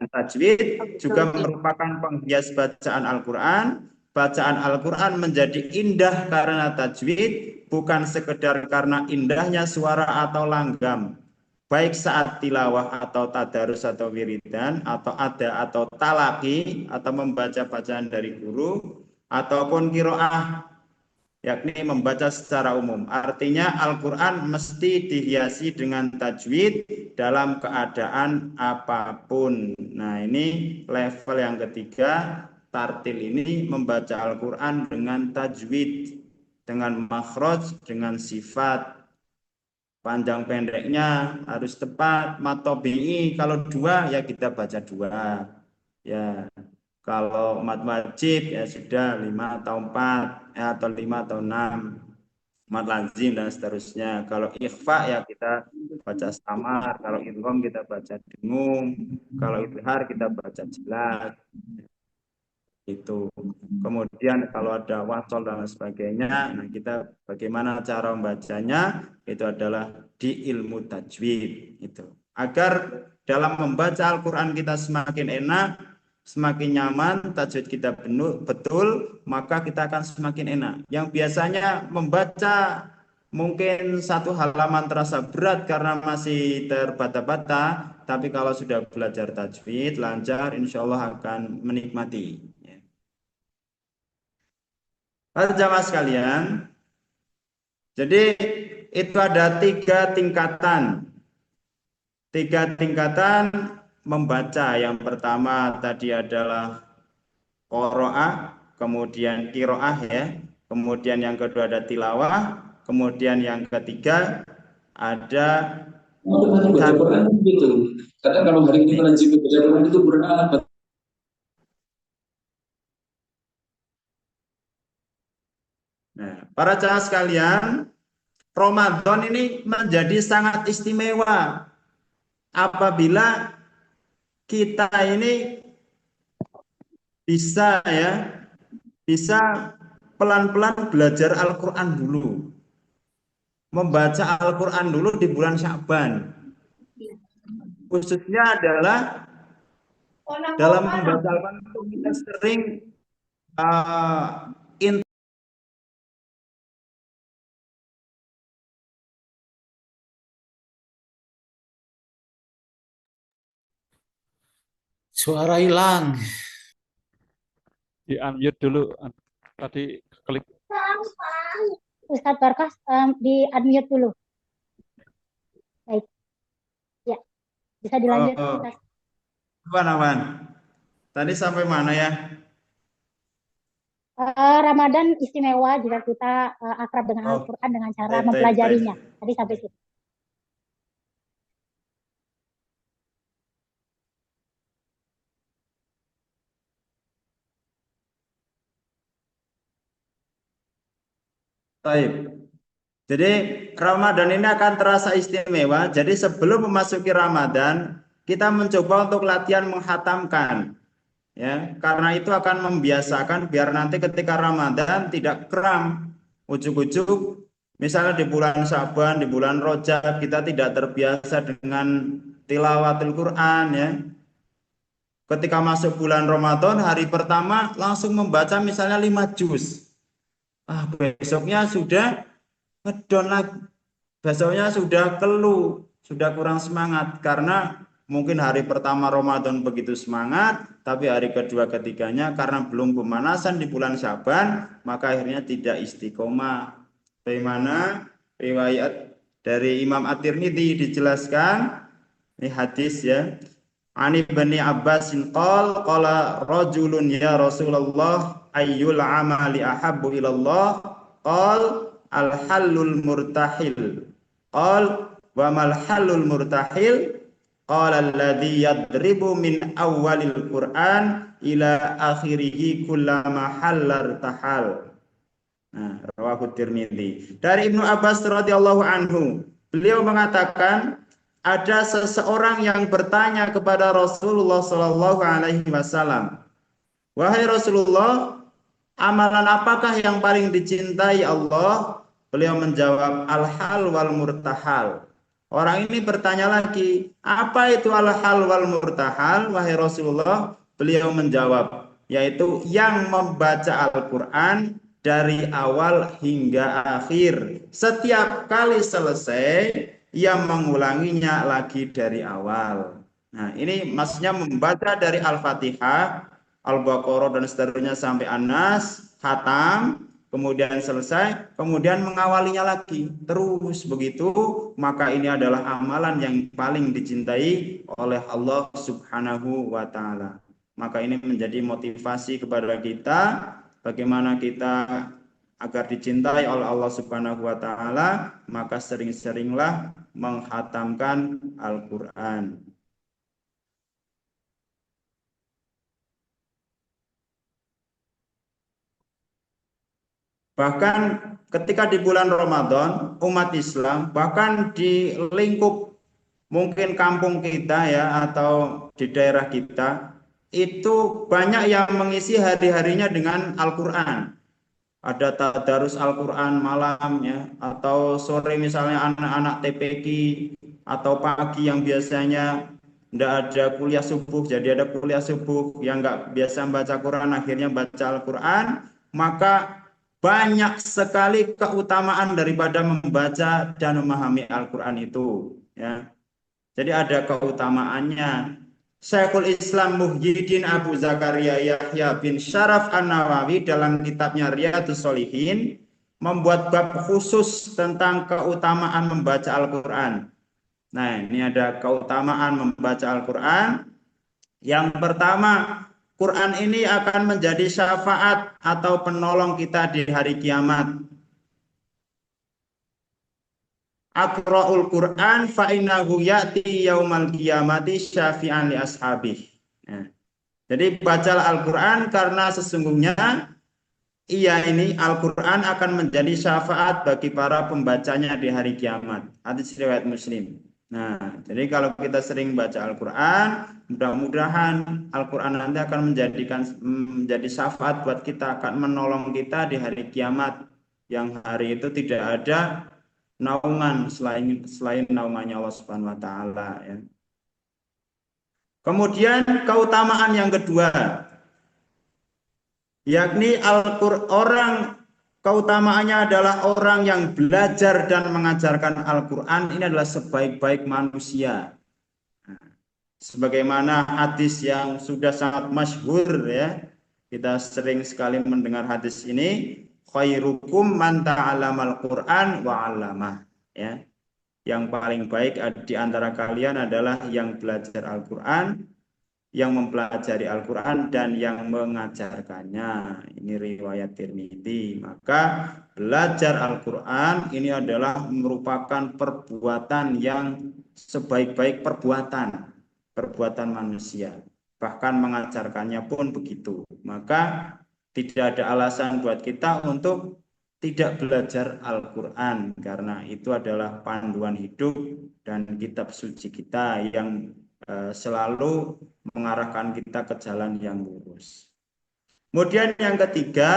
Speaker 2: Tajwid juga merupakan penghias bacaan Al-Quran. Bacaan Al-Quran menjadi indah karena tajwid, bukan sekedar karena indahnya suara atau langgam. Baik saat tilawah atau tadarus atau wiridan, atau ada atau talaki, atau membaca bacaan dari guru, ataupun kiroah, yakni membaca secara umum. Artinya Al-Quran mesti dihiasi dengan tajwid dalam keadaan apapun. Nah, ini level yang ketiga. Tartil ini membaca Al-Quran dengan tajwid, dengan makhraj, dengan sifat. Panjang pendeknya harus tepat. Matobi'i kalau 2 ya kita baca 2. Ya, kalau mat wajib ya sudah 5 atau 4 ya, atau 5 atau 6. Mat lazim dan seterusnya. Kalau ikhfa ya kita baca samar, kalau idgham kita baca dengung, kalau idhar kita baca jelas. Itu. Kemudian kalau ada wasol dan sebagainya, nah kita bagaimana cara membacanya itu adalah di ilmu tajwid itu. Agar dalam membaca Al-Qur'an kita semakin enak, semakin nyaman, tajwid kita betul, maka kita akan semakin enak. Yang biasanya membaca mungkin 1 halaman terasa berat karena masih terbata-bata, tapi kalau sudah belajar tajwid lancar, insya Allah akan menikmati. Jamaah sekalian, jadi itu ada 3 tingkatan. 3 tingkatan membaca. Yang pertama tadi adalah qiraah, kemudian qiraah ya. Kemudian yang kedua ada tilawah, kemudian yang ketiga ada
Speaker 4: baca Quran gitu. Karena kalau hari ini lanjut baca Quran itu berat.
Speaker 2: Nah, para jamaah sekalian, Ramadan ini menjadi sangat istimewa apabila kita ini bisa pelan-pelan belajar Al-Quran dulu. Membaca Al-Quran dulu di bulan Sya'ban. Khususnya adalah dalam membaca Al-Quran itu kita sering
Speaker 5: Suara hilang.
Speaker 6: Di unmute dulu. Tadi klik.
Speaker 1: Ustadz Barkas di unmute dulu. Baik. Ya, bisa dilanjut.
Speaker 2: Awan. Tadi sampai mana ya?
Speaker 1: Ramadan istimewa jika kita akrab dengan Al-Quran dengan cara mempelajarinya. Tadi sampai situ.
Speaker 2: Baik. Jadi Ramadan ini akan terasa istimewa. Jadi sebelum memasuki Ramadan, kita mencoba untuk latihan menghatamkan. Ya, karena itu akan membiasakan biar nanti ketika Ramadan tidak kram. Ujuk-ujuk misalnya di bulan Syaban, di bulan Rajab kita tidak terbiasa dengan tilawatul Quran ya. Ketika masuk bulan Ramadan hari pertama langsung membaca misalnya 5 juz. Besoknya sudah ngedon lagi. Besoknya sudah keluh, sudah kurang semangat karena mungkin hari pertama Ramadan begitu semangat, tapi hari kedua ketiganya karena belum pemanasan di bulan Syaban, maka akhirnya tidak istiqomah. Bagaimana riwayat dari Imam At-Tirmidzi dijelaskan, ini hadis ya. Ani Bani Abbasin qala rajulun ya Rasulullah ayyul amali ahabbu ilallah qal al-hallul murtahil qal wa mal hallul murtahil qala alladhi yadribu min awwalil Qur'an ila akhirih kullama hallar tahal. Nah, rawahu Tirmidzi. Dari Ibnu Abbas radhiyallahu anhu, beliau mengatakan ada seseorang yang bertanya kepada Rasulullah sallallahu alaihi wasallam, "Wahai Rasulullah, amalan apakah yang paling dicintai Allah?" Beliau menjawab, "Al-hal wal murtahal." Orang ini bertanya lagi, "Apa itu al-hal wal murtahal, wahai Rasulullah?" Beliau menjawab, yaitu yang membaca Al-Qur'an dari awal hingga akhir. Setiap kali selesai, ia mengulanginya lagi dari awal. Nah, ini maksudnya membaca dari Al-Fatihah, Al-Baqarah dan seterusnya sampai An-Nas, khatam, kemudian selesai, kemudian mengawalinya lagi. Terus begitu, maka ini adalah amalan yang paling dicintai oleh Allah Subhanahu wa Ta'ala. Maka ini menjadi motivasi kepada kita bagaimana kita agar dicintai oleh Allah Subhanahu wa Ta'ala, maka sering-seringlah menghatamkan Al-Quran. Bahkan ketika di bulan Ramadan, umat Islam, bahkan di lingkup mungkin kampung kita ya, atau di daerah kita, itu banyak yang mengisi hari-harinya dengan Al-Quran. Ada tadarus Al-Quran malam ya, atau sore misalnya anak-anak TPQ, atau pagi yang biasanya tidak ada kuliah subuh, jadi ada kuliah subuh, yang nggak biasa baca Quran akhirnya baca Al-Quran, maka banyak sekali keutamaan daripada membaca dan memahami Al-Quran itu ya. Jadi ada keutamaannya. Syekhul Islam Muhyiddin Abu Zakaria Yahya bin Syaraf An-Nawawi dalam kitabnya Riyadhus Shalihin membuat bab khusus tentang keutamaan membaca Al-Quran. Nah, ini ada keutamaan membaca Al-Quran. Yang pertama, Quran ini akan menjadi syafaat atau penolong kita di hari kiamat. Aqra'ul Quran fa innahu ya'ti yaumal qiyamati syafi'an li ashabih. Nah, jadi bacalah Al-Quran karena sesungguhnya ini Al-Quran akan menjadi syafaat bagi para pembacanya di hari kiamat. Hadis riwayat Muslim. Nah, jadi kalau kita sering baca Al-Quran, mudah-mudahan Al-Quran nanti akan menjadi syafaat buat kita, akan menolong kita di hari kiamat, yang hari itu tidak ada naungan selain naungannya Allah Subhanahu wa Ta'ala ya. Kemudian keutamaan yang kedua, yakni keutamaannya adalah orang yang belajar dan mengajarkan Al-Quran ini adalah sebaik-baik manusia. Sebagaimana hadis yang sudah sangat masyhur ya, kita sering sekali mendengar hadis ini, khairukum man ta'allamal Qur'an wa 'allamah ya. Yang paling baik di antara kalian adalah yang belajar Al-Qur'an, yang mempelajari Al-Qur'an dan yang mengajarkannya. Ini riwayat Tirmidzi. Maka belajar Al-Qur'an ini adalah merupakan perbuatan yang sebaik-baik perbuatan manusia. Bahkan mengajarkannya pun begitu. Maka tidak ada alasan buat kita untuk tidak belajar Al-Quran, karena itu adalah panduan hidup dan kitab suci kita yang selalu mengarahkan kita ke jalan yang lurus. Kemudian yang ketiga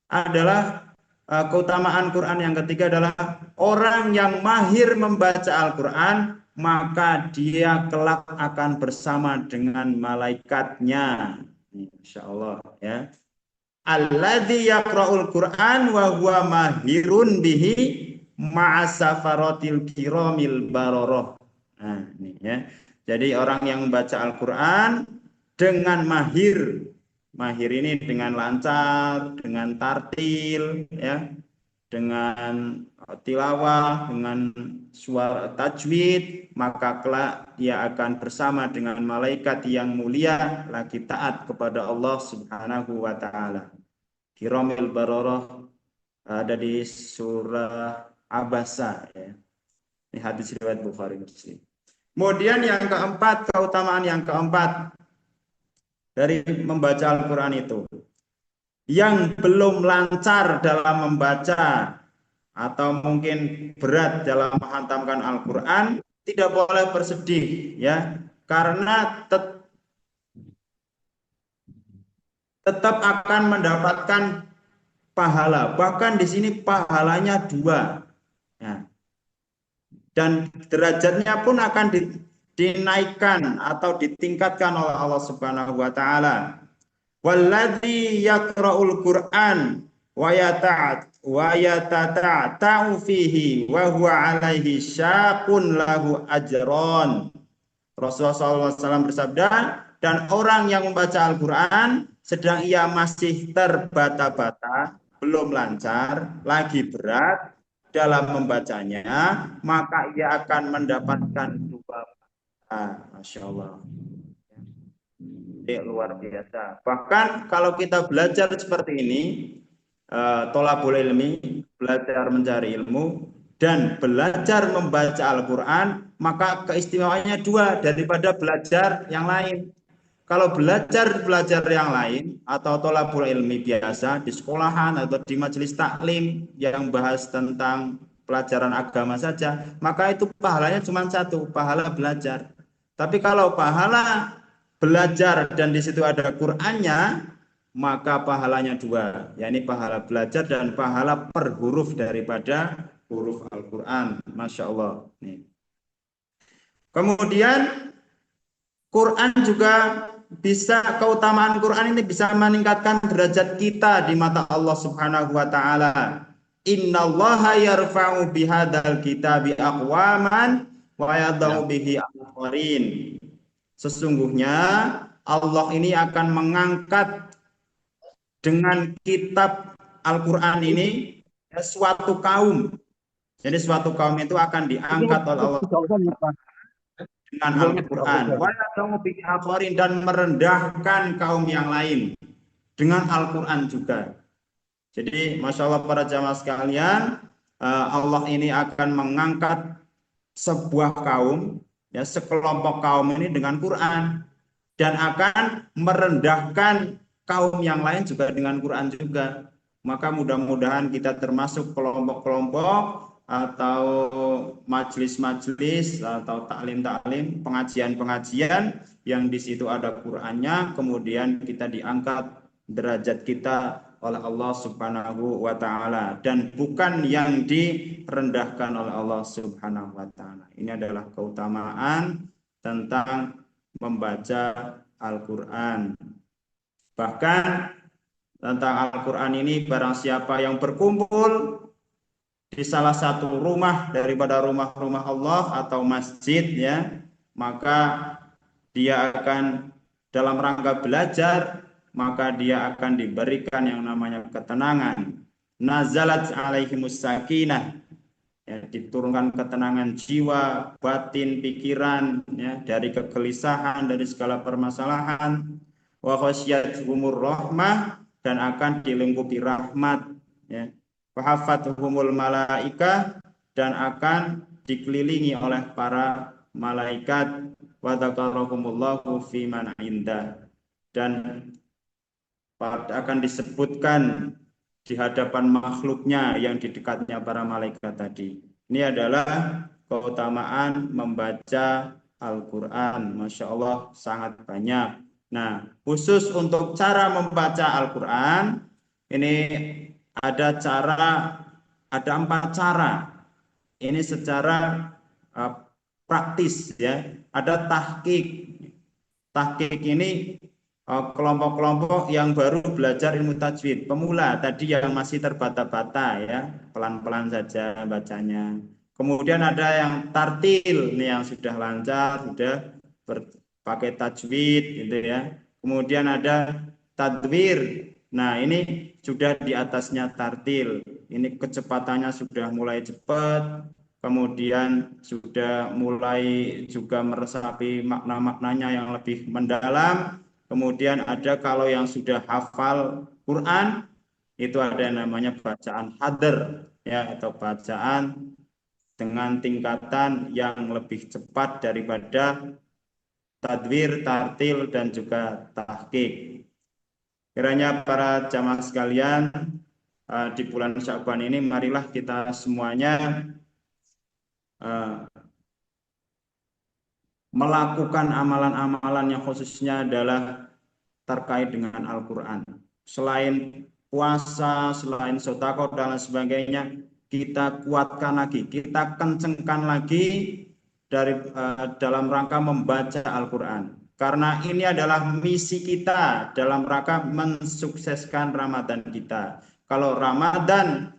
Speaker 2: adalah keutamaan Quran yang ketiga adalah orang yang mahir membaca Al-Quran, maka dia kelak akan bersama dengan malaikatnya. Insya Allah ya. Alladzi yaqra'ul Qur'an wa huwa mahirun bihi ma'asafaratil kiramil bararah. Nah, ini ya. Jadi orang yang membaca Al-Quran dengan mahir. Mahir ini dengan lancar, dengan tartil, ya, dengan tilawah, dengan suara tajwid, maka kelak dia akan bersama dengan malaikat yang mulia lagi taat kepada Allah Subhanahu wa taala. Kiramil bararah ada di surah Abasa ya. Ini hadis riwayat Bukhari Muslim. Kemudian yang keempat, keutamaan yang keempat dari membaca Al-Quran itu, yang belum lancar dalam membaca atau mungkin berat dalam menghantamkan Al-Quran tidak boleh bersedih ya, karena tetap akan mendapatkan pahala. Bahkan di sini pahalanya 2 ya. Dan derajatnya pun akan dinaikkan atau ditingkatkan oleh Allah Subhanahu wa taala. Walladzi yaqra'ul Qur'an wa yatata'u fihi wa huwa 'alaihi syaqun lahu ajron. Rasulullah SAW bersabda, dan orang yang membaca Al-Quran sedang ia masih terbata-bata, belum lancar, lagi berat dalam membacanya, maka ia akan mendapatkan 2 pahala. Masya Allah. Luar biasa. Bahkan kalau kita belajar seperti ini, thalabul ilmi, belajar mencari ilmu, dan belajar membaca Al-Quran, maka keistimewaannya 2 daripada belajar yang lain. Kalau belajar yang lain atau thalabul ilmi biasa di sekolahan atau di majelis taklim yang bahas tentang pelajaran agama saja, maka itu pahalanya cuma 1, pahala belajar. Tapi kalau pahala belajar dan di situ ada Qur'annya, maka pahalanya 2, yakni pahala belajar dan pahala per huruf daripada huruf Al-Quran. Masya Allah. Nih. Kemudian Quran juga bisa, keutamaan Quran ini bisa meningkatkan derajat kita di mata Allah Subhanahu wa taala. Innallaha yarfa'u bihadzal kitabi aqwaman wa yadh'u bihi akharin. Sesungguhnya Allah ini akan mengangkat dengan kitab Al-Quran ini suatu kaum. Jadi suatu kaum itu akan diangkat oleh Allah dengan Al-Quran, dan merendahkan kaum yang lain dengan Al-Quran juga. Jadi Masya Allah para jamaah sekalian, Allah ini akan mengangkat sebuah kaum, ya, sekelompok kaum ini dengan Quran, dan akan merendahkan kaum yang lain juga dengan Quran juga. Maka mudah-mudahan kita termasuk kelompok-kelompok atau majelis-majelis atau taklim-taklim, pengajian-pengajian yang di situ ada Qur'annya, kemudian kita diangkat derajat kita oleh Allah Subhanahu wa taala, dan bukan yang direndahkan oleh Allah Subhanahu wa taala. Ini adalah keutamaan tentang membaca Al-Qur'an. Bahkan tentang Al-Qur'an ini, barang siapa yang berkumpul di salah satu rumah daripada rumah-rumah Allah atau masjid, ya, maka dia akan dalam rangka belajar, maka dia akan diberikan yang namanya ketenangan. Nazalat alaihimus sakinah, ya, diturunkan ketenangan jiwa, batin, pikiran, ya, dari kegelisahan, dari segala permasalahan. Wa khasyiyatuhumur rahmah, dan akan dilingkupi rahmat, ya. Fahafathumul malaikah, dan akan dikelilingi oleh para malaikat. Wa dzakarakumullahu fi man indah, dan akan disebutkan di hadapan makhluknya yang di dekatnya para malaikat tadi. Ini adalah keutamaan membaca Al-Quran. Masya Allah, sangat banyak. Nah, khusus untuk cara membaca Al-Quran, ini ada 4 cara. Ini secara praktis ya. Ada tahqiq. Tahqiq ini kelompok-kelompok yang baru belajar ilmu tajwid, pemula tadi yang masih terbata-bata ya, pelan-pelan saja bacanya. Kemudian ada yang tartil, ini yang sudah lancar, sudah pakai tajwid gitu ya. Kemudian ada tadwir. Nah, ini sudah di atasnya tartil. Ini kecepatannya sudah mulai cepat, kemudian sudah mulai juga meresapi makna-maknanya yang lebih mendalam. Kemudian ada kalau yang sudah hafal Quran, itu ada yang namanya bacaan hadr ya, atau bacaan dengan tingkatan yang lebih cepat daripada tadwir, tartil, dan juga tahqiq. Kiranya para jamaah sekalian, di bulan Sya'ban ini marilah kita semuanya melakukan amalan-amalan yang khususnya adalah terkait dengan Al-Quran. Selain puasa, selain sedekah dan lain sebagainya, kita kuatkan lagi, kita kencengkan lagi dalam rangka membaca Al-Quran. Karena ini adalah misi kita dalam rangka mensukseskan Ramadan kita. Kalau Ramadan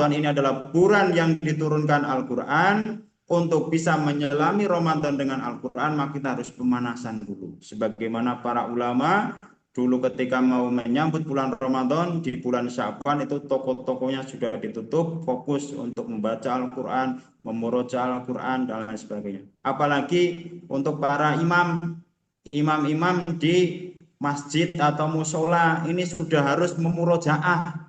Speaker 2: ini adalah bulan yang diturunkan Al-Quran, untuk bisa menyelami Ramadan dengan Al-Quran, maka kita harus pemanasan dulu. Sebagaimana para ulama dulu ketika mau menyambut bulan Ramadan, di bulan Sya'ban itu toko-tokonya sudah ditutup, fokus untuk membaca Al-Quran, memurojaah Al-Quran, dan lain sebagainya. Apalagi untuk para imam-imam di masjid atau musola, ini sudah harus memurojaah.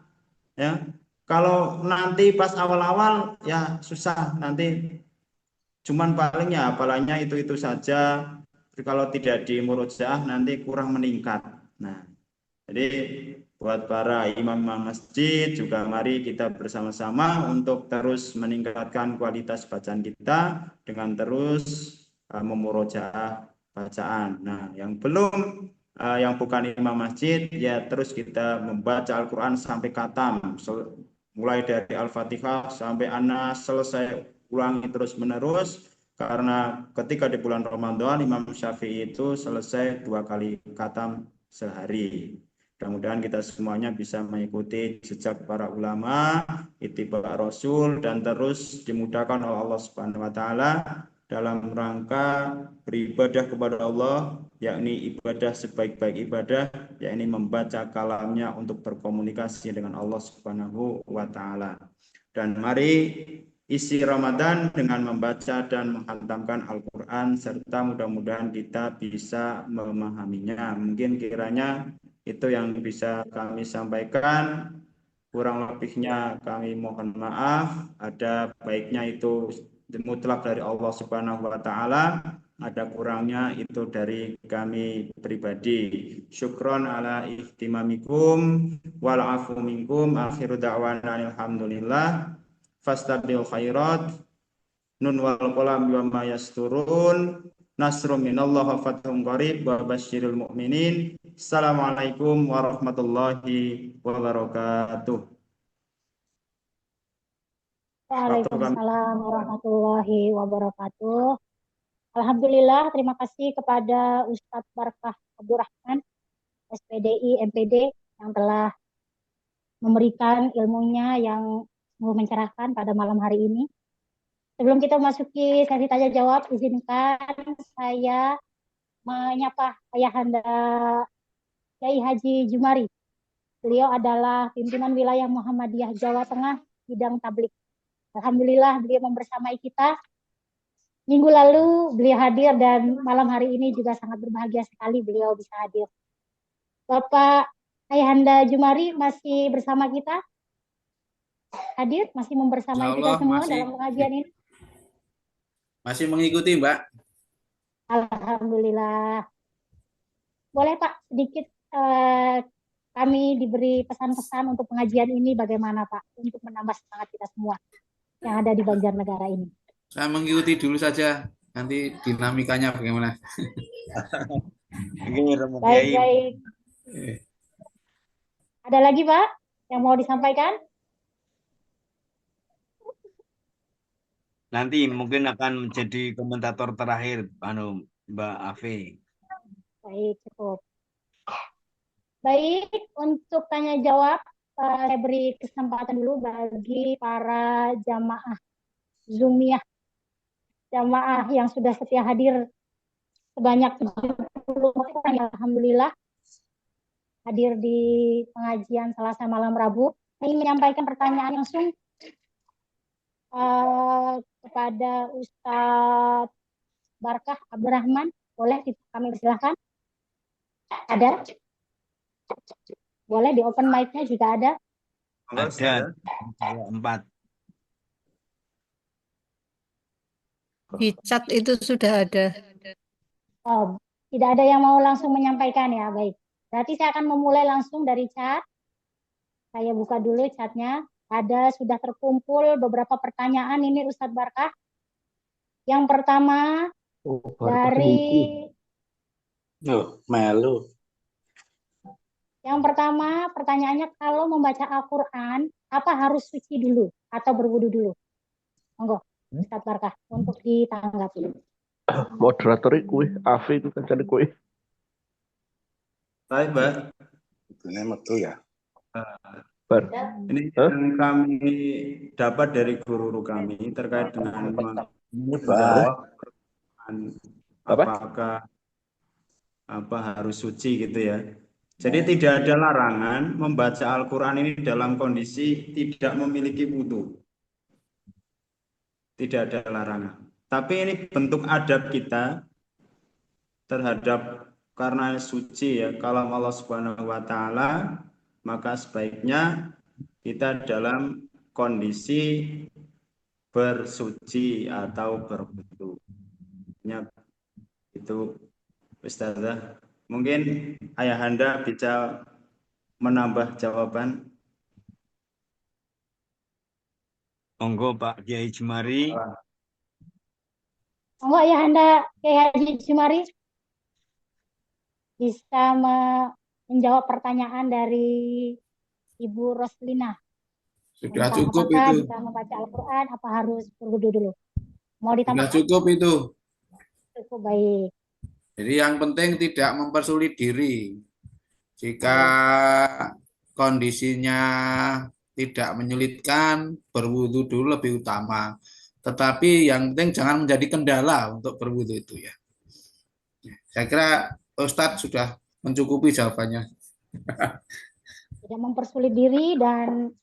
Speaker 2: Ya. Kalau nanti pas awal-awal, ya susah nanti. Cuman palingnya hafalannya itu saja. Kalau tidak di murojaah nanti kurang meningkat. Nah, jadi buat para imam-imam masjid juga mari kita bersama-sama untuk terus meningkatkan kualitas bacaan kita dengan terus memurojaah bacaan. Nah, yang bukan imam masjid ya terus kita membaca Al-Quran sampai khatam, mulai dari Al-Fatihah sampai An-Nas, selesai ulangi terus menerus, karena ketika di bulan Ramadan Imam Syafi'i itu selesai 2 kali khatam sehari. Mudah-mudahan kita semuanya bisa mengikuti jejak para ulama, ittiba Rasul, dan terus dimudahkan oleh Allah Subhanahu wa taala dalam rangka beribadah kepada Allah, yakni ibadah sebaik-baik ibadah, yakni membaca kalamnya untuk berkomunikasi dengan Allah Subhanahu wa taala. Dan mari isi Ramadan dengan membaca dan menghantamkan Al-Quran, serta mudah-mudahan kita bisa memahaminya. Mungkin kiranya itu yang bisa kami sampaikan. Kurang lebihnya kami mohon maaf. Ada baiknya itu mutlak dari Allah Subhanahu wa taala, ada kurangnya itu dari kami pribadi. Syukron ala ihtimamikum wal afu minkum. Akhiru da'wana alhamdulillah. Fastabil khairat, nun wal qalam wa ma yasturun, nasrum minallah wa fathun qarib wa basyiril mu'minin. Assalamualaikum warahmatullahi wabarakatuh.
Speaker 1: Waalaikumsalam warahmatullahi wabarakatuh. Alhamdulillah, terima kasih kepada Ustadz Barkah Abdurrahman, SPDI MPD, yang telah memberikan ilmunya yang mencerahkan pada malam hari ini. Sebelum kita memasuki sesi tanya jawab, izinkan saya menyapa Ayahanda Kiai Haji Jumari. Beliau adalah pimpinan wilayah Muhammadiyah Jawa Tengah bidang tablik. Alhamdulillah beliau membersamai kita. Minggu lalu beliau hadir dan malam hari ini juga sangat berbahagia sekali beliau bisa hadir. Bapak Ayahanda Jumari masih bersama kita? Hadir, masih membersamai kita semua dalam pengajian ini?
Speaker 5: Masih mengikuti, Mbak.
Speaker 1: Alhamdulillah. Boleh Pak, sedikit kami diberi pesan-pesan untuk pengajian ini bagaimana Pak, untuk menambah semangat kita semua yang ada di Banjarnegara ini.
Speaker 5: Saya mengikuti dulu saja nanti dinamikanya bagaimana.
Speaker 7: Oke, Romo
Speaker 1: Baik,
Speaker 7: Kiai.
Speaker 1: baik.
Speaker 5: Eh,
Speaker 1: Ada lagi, Pak, yang mau disampaikan?
Speaker 7: Nanti mungkin akan menjadi komentator terakhir, Mbak Afe.
Speaker 1: Baik, cukup. Baik, untuk tanya jawab, saya beri kesempatan dulu bagi para jamaah Zoomiyah, jamaah yang sudah setia hadir sebanyak 70 orang, ya, alhamdulillah, hadir di pengajian Selasa malam Rabu. Saya ingin menyampaikan pertanyaan langsung kepada Ustadz Barkah Abdurrahman. Boleh kami persilahkan? Ada? Boleh di open mic-nya juga ada?
Speaker 7: Ada 4.
Speaker 8: Di chat itu sudah ada.
Speaker 1: Oh, tidak ada yang mau langsung menyampaikan, ya, baik. Berarti saya akan memulai langsung dari chat. Saya buka dulu chatnya. Ada sudah terkumpul beberapa pertanyaan ini Ustadz Barkah. Yang pertama dari
Speaker 4: Melu.
Speaker 1: Yang pertama pertanyaannya, kalau membaca Al-Quran apa harus suci dulu atau berwudu dulu? Monggo Ustadz Barkah untuk ditanggapi.
Speaker 9: Moderator kuwi, Afi itu kan jadi kuwi.
Speaker 2: Baik, Mbak.
Speaker 4: Ini metu ya.
Speaker 9: Bar.
Speaker 2: Ini yang kami dapat dari guru kami terkait dengan menjawab apakah harus suci gitu ya. Jadi tidak ada larangan membaca Al-Quran ini dalam kondisi tidak memiliki wudu. Tidak ada larangan. Tapi ini bentuk adab kita terhadap, karena suci ya, kalam Allah Subhanahu wa Ta'ala, maka sebaiknya kita dalam kondisi bersuci atau berwudu. Itu Ustazah. Mungkin Ayahanda bisa menambah jawaban.
Speaker 7: Monggo Pak Kiai Jumari.
Speaker 1: Monggo Ayahanda Kiai Haji Jumari bisa menjawab pertanyaan dari Ibu Roslina.
Speaker 5: Sudah cukup
Speaker 1: apakah
Speaker 5: itu.
Speaker 1: jika membaca Al-Quran apa harus berwudu dulu? Mau
Speaker 5: Sudah
Speaker 1: ditambah?
Speaker 5: cukup itu.
Speaker 1: Cukup, baik.
Speaker 5: Jadi yang penting tidak mempersulit diri. Jika kondisinya tidak menyulitkan, berwudu dulu lebih utama. Tetapi yang penting jangan menjadi kendala untuk berwudu itu ya. Saya kira Ustadz sudah mencukupi jawabannya.
Speaker 1: Tidak mempersulit diri dan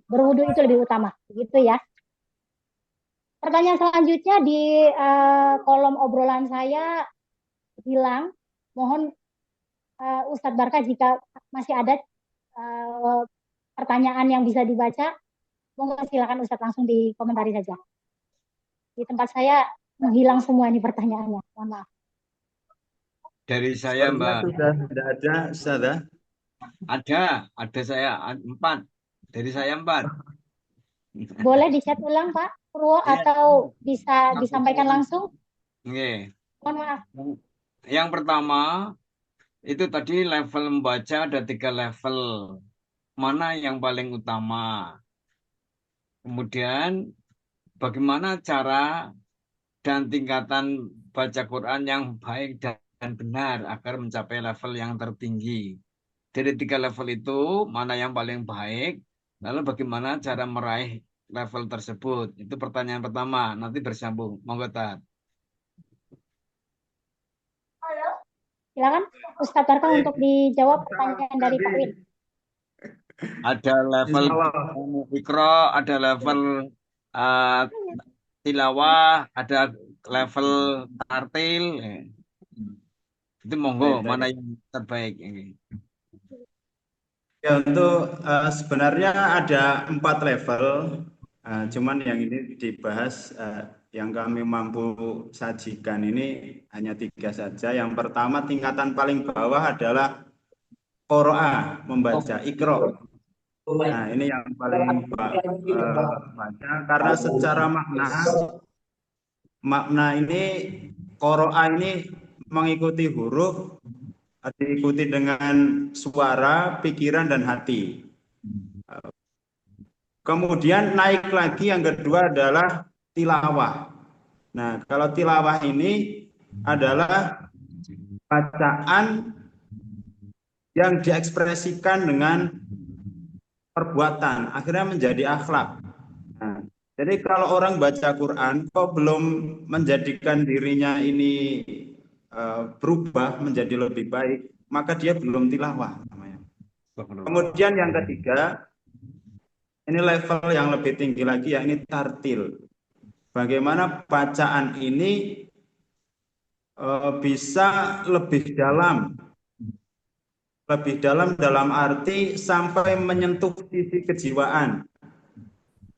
Speaker 1: berwudu itu lebih utama, begitu ya. Pertanyaan selanjutnya di kolom obrolan saya bilang, mohon Ustadz Barkah jika masih ada pertanyaan yang bisa dibaca, monggo silakan Ustadz langsung dikomentari saja. Di tempat saya menghilang semua ini pertanyaannya, mohon maaf.
Speaker 7: Dari saya, Mbak.
Speaker 2: Sudah tidak ada, Ustazah.
Speaker 7: Ada saya 4. Dari saya 4.
Speaker 1: Boleh di-chat ulang Pak Purwo atau bisa disampaikan langsung?
Speaker 7: Oke.
Speaker 1: Mohon maaf.
Speaker 7: Yang pertama itu tadi level membaca ada 3 level. Mana yang paling utama? Kemudian bagaimana cara dan tingkatan baca Quran yang baik dan benar agar mencapai level yang tertinggi. Dari 3 level itu mana yang paling baik? Lalu bagaimana cara meraih level tersebut? Itu pertanyaan pertama. Nanti bersambung. Monggo Tat.
Speaker 1: Silakan Ustadz Barkah untuk dijawab pertanyaan dari Pak Win.
Speaker 7: Ada level Iqra, ada level tilawah, ada level tartil. Itu monggo mana yang terbaik ini.
Speaker 2: Ya, untuk sebenarnya ada 4 level, cuman yang ini dibahas yang kami mampu sajikan ini hanya 3 saja. Yang pertama tingkatan paling bawah adalah qiraah, membaca Iqra. Nah, ini yang paling baca karena secara makna makna ini qoro'a ini mengikuti huruf, diikuti dengan suara, pikiran, dan hati. Kemudian naik lagi yang kedua adalah tilawah. Nah, kalau tilawah ini adalah bacaan yang diekspresikan dengan perbuatan, akhirnya menjadi akhlak. Nah, jadi kalau orang baca Quran kok belum menjadikan dirinya ini berubah menjadi lebih baik, maka dia belum tilawah namanya. Kemudian yang ketiga, ini level yang lebih tinggi lagi, yakni tartil. Bagaimana bacaan ini bisa lebih dalam dalam arti sampai menyentuh sisi kejiwaan.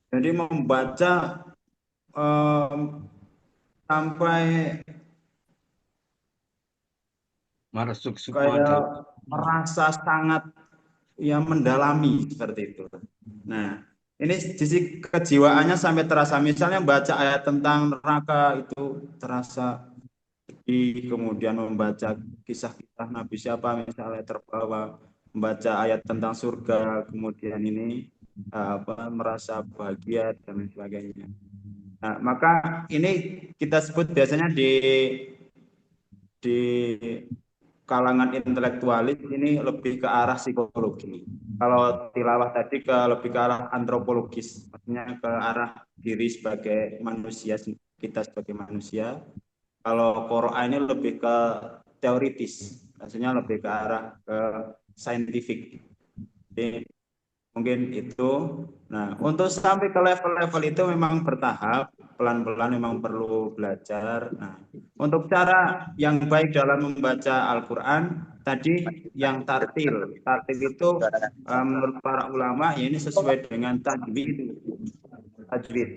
Speaker 2: Jadi membaca sampai kayak merasa sangat mendalami seperti itu. Nah, ini sisi kejiwaannya sampai terasa. Misalnya baca ayat tentang neraka itu terasa, kemudian membaca kisah-kisah Nabi siapa misalnya terbawa, membaca ayat tentang surga, kemudian ini merasa bahagia dan lain sebagainya. Nah, maka ini kita sebut biasanya di kalangan intelektualis ini lebih ke arah psikologi. Kalau tilawah tadi lebih ke arah antropologis, maksudnya ke arah diri sebagai manusia, kita sebagai manusia. Kalau Qur'an ini lebih ke teoritis, maksudnya lebih ke arah ke saintifik. Jadi mungkin itu. Nah, untuk sampai ke level-level itu memang bertahap, pelan-pelan memang perlu belajar. Nah, untuk cara yang baik dalam membaca Al-Quran tadi yang tartil. Tartil itu menurut para ulama ya ini sesuai dengan tajwid. Tajwid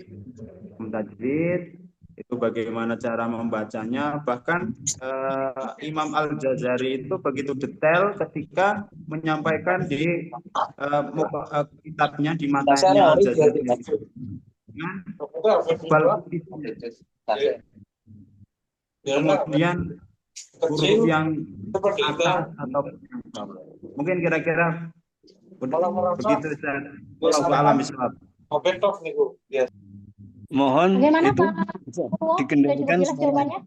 Speaker 2: itu bagaimana cara membacanya. Bahkan Imam Al-Jazari itu begitu detail ketika menyampaikan di kitabnya, di matanya Al-Jazari. Kemudian huruf yang atas atau mungkin kira-kira begitu. Alam Islam.
Speaker 7: Mohon
Speaker 1: Bagaimana
Speaker 7: itu
Speaker 1: Pak?
Speaker 7: dikendalikan
Speaker 1: Sudah cukup jelas jawabannya?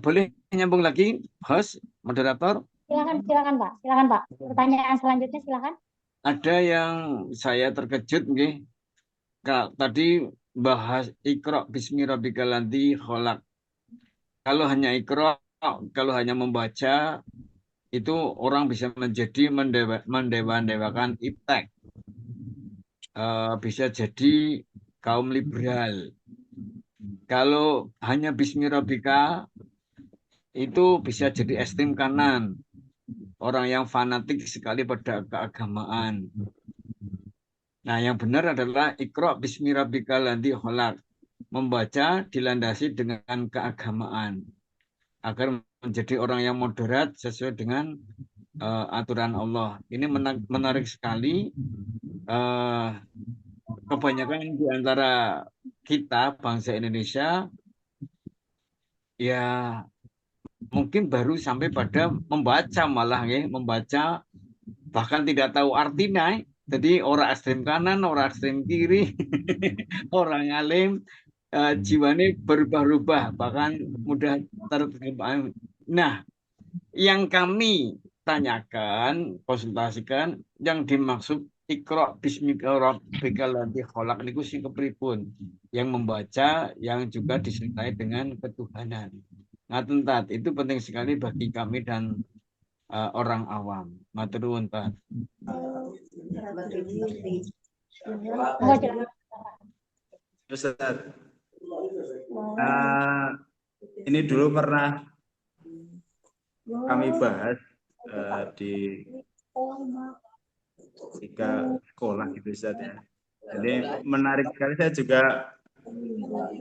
Speaker 7: Boleh nyambung lagi, host, moderator?
Speaker 1: Silakan Pak. Pertanyaan selanjutnya silakan.
Speaker 7: Ada yang saya terkejut, nggih. Tadi bahas Iqra bismi rabbikal ladzi khalaq. Kalau hanya Iqra, kalau hanya membaca, itu orang bisa menjadi mendewa-dewakan iptek. Bisa jadi kaum liberal. Kalau hanya bismi rabbika, itu bisa jadi ekstrem kanan. Orang yang fanatik sekali pada keagamaan. Nah, yang benar adalah Iqra bismi rabbikal ladzi khalaq. Membaca dilandasi dengan keagamaan. Agar menjadi orang yang moderat sesuai dengan aturan Allah. Ini menarik sekali. Kebanyakan di antara kita, bangsa Indonesia, ya mungkin baru sampai pada membaca malah ya, membaca bahkan tidak tahu artinya. Jadi orang ekstrem kanan, orang ekstrem kiri, orang alim, jiwanya berubah-ubah, bahkan mudah terjebak. Nah, yang kami tanyakan, konsultasikan, yang dimaksud Iqra bismika rabbikal ladzi khalaq niku sing kepripun? Yang membaca yang juga disertai dengan ketuhanan. Ngaten tat, itu penting sekali bagi kami dan orang awam. Matur nuwun tat.
Speaker 2: Ustaz, ini dulu pernah kami bahas di ketika sekolah gitu Ustaz ya. Jadi menarik sekali, saya juga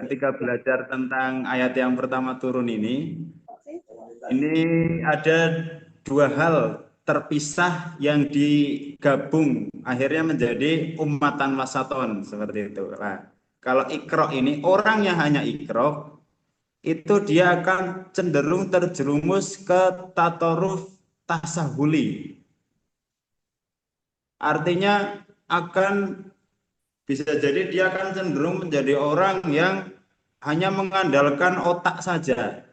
Speaker 2: ketika belajar tentang ayat yang pertama turun ini ada dua hal terpisah yang digabung akhirnya menjadi ummatan wasaton seperti itu. Nah, Kalau ikro ini, orang yang hanya ikro, itu dia akan cenderung terjerumus ke tatoruf tasahuli. Artinya akan bisa jadi dia akan cenderung menjadi orang yang hanya mengandalkan otak saja.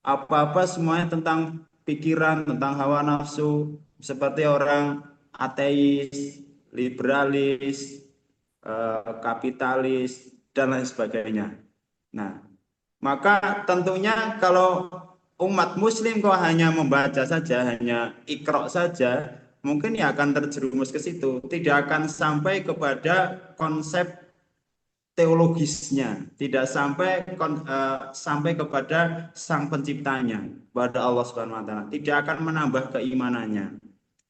Speaker 2: Apa-apa semuanya tentang pikiran, tentang hawa nafsu, seperti orang ateis, liberalis, kapitalis, dan lain sebagainya. Nah, maka tentunya kalau umat muslim kok hanya membaca saja, hanya ikro saja, mungkin ya akan terjerumus ke situ, tidak akan sampai kepada konsep teologisnya, tidak sampai sampai kepada sang penciptanya, pada Allah Subhanahu wa taala, tidak akan menambah keimanannya.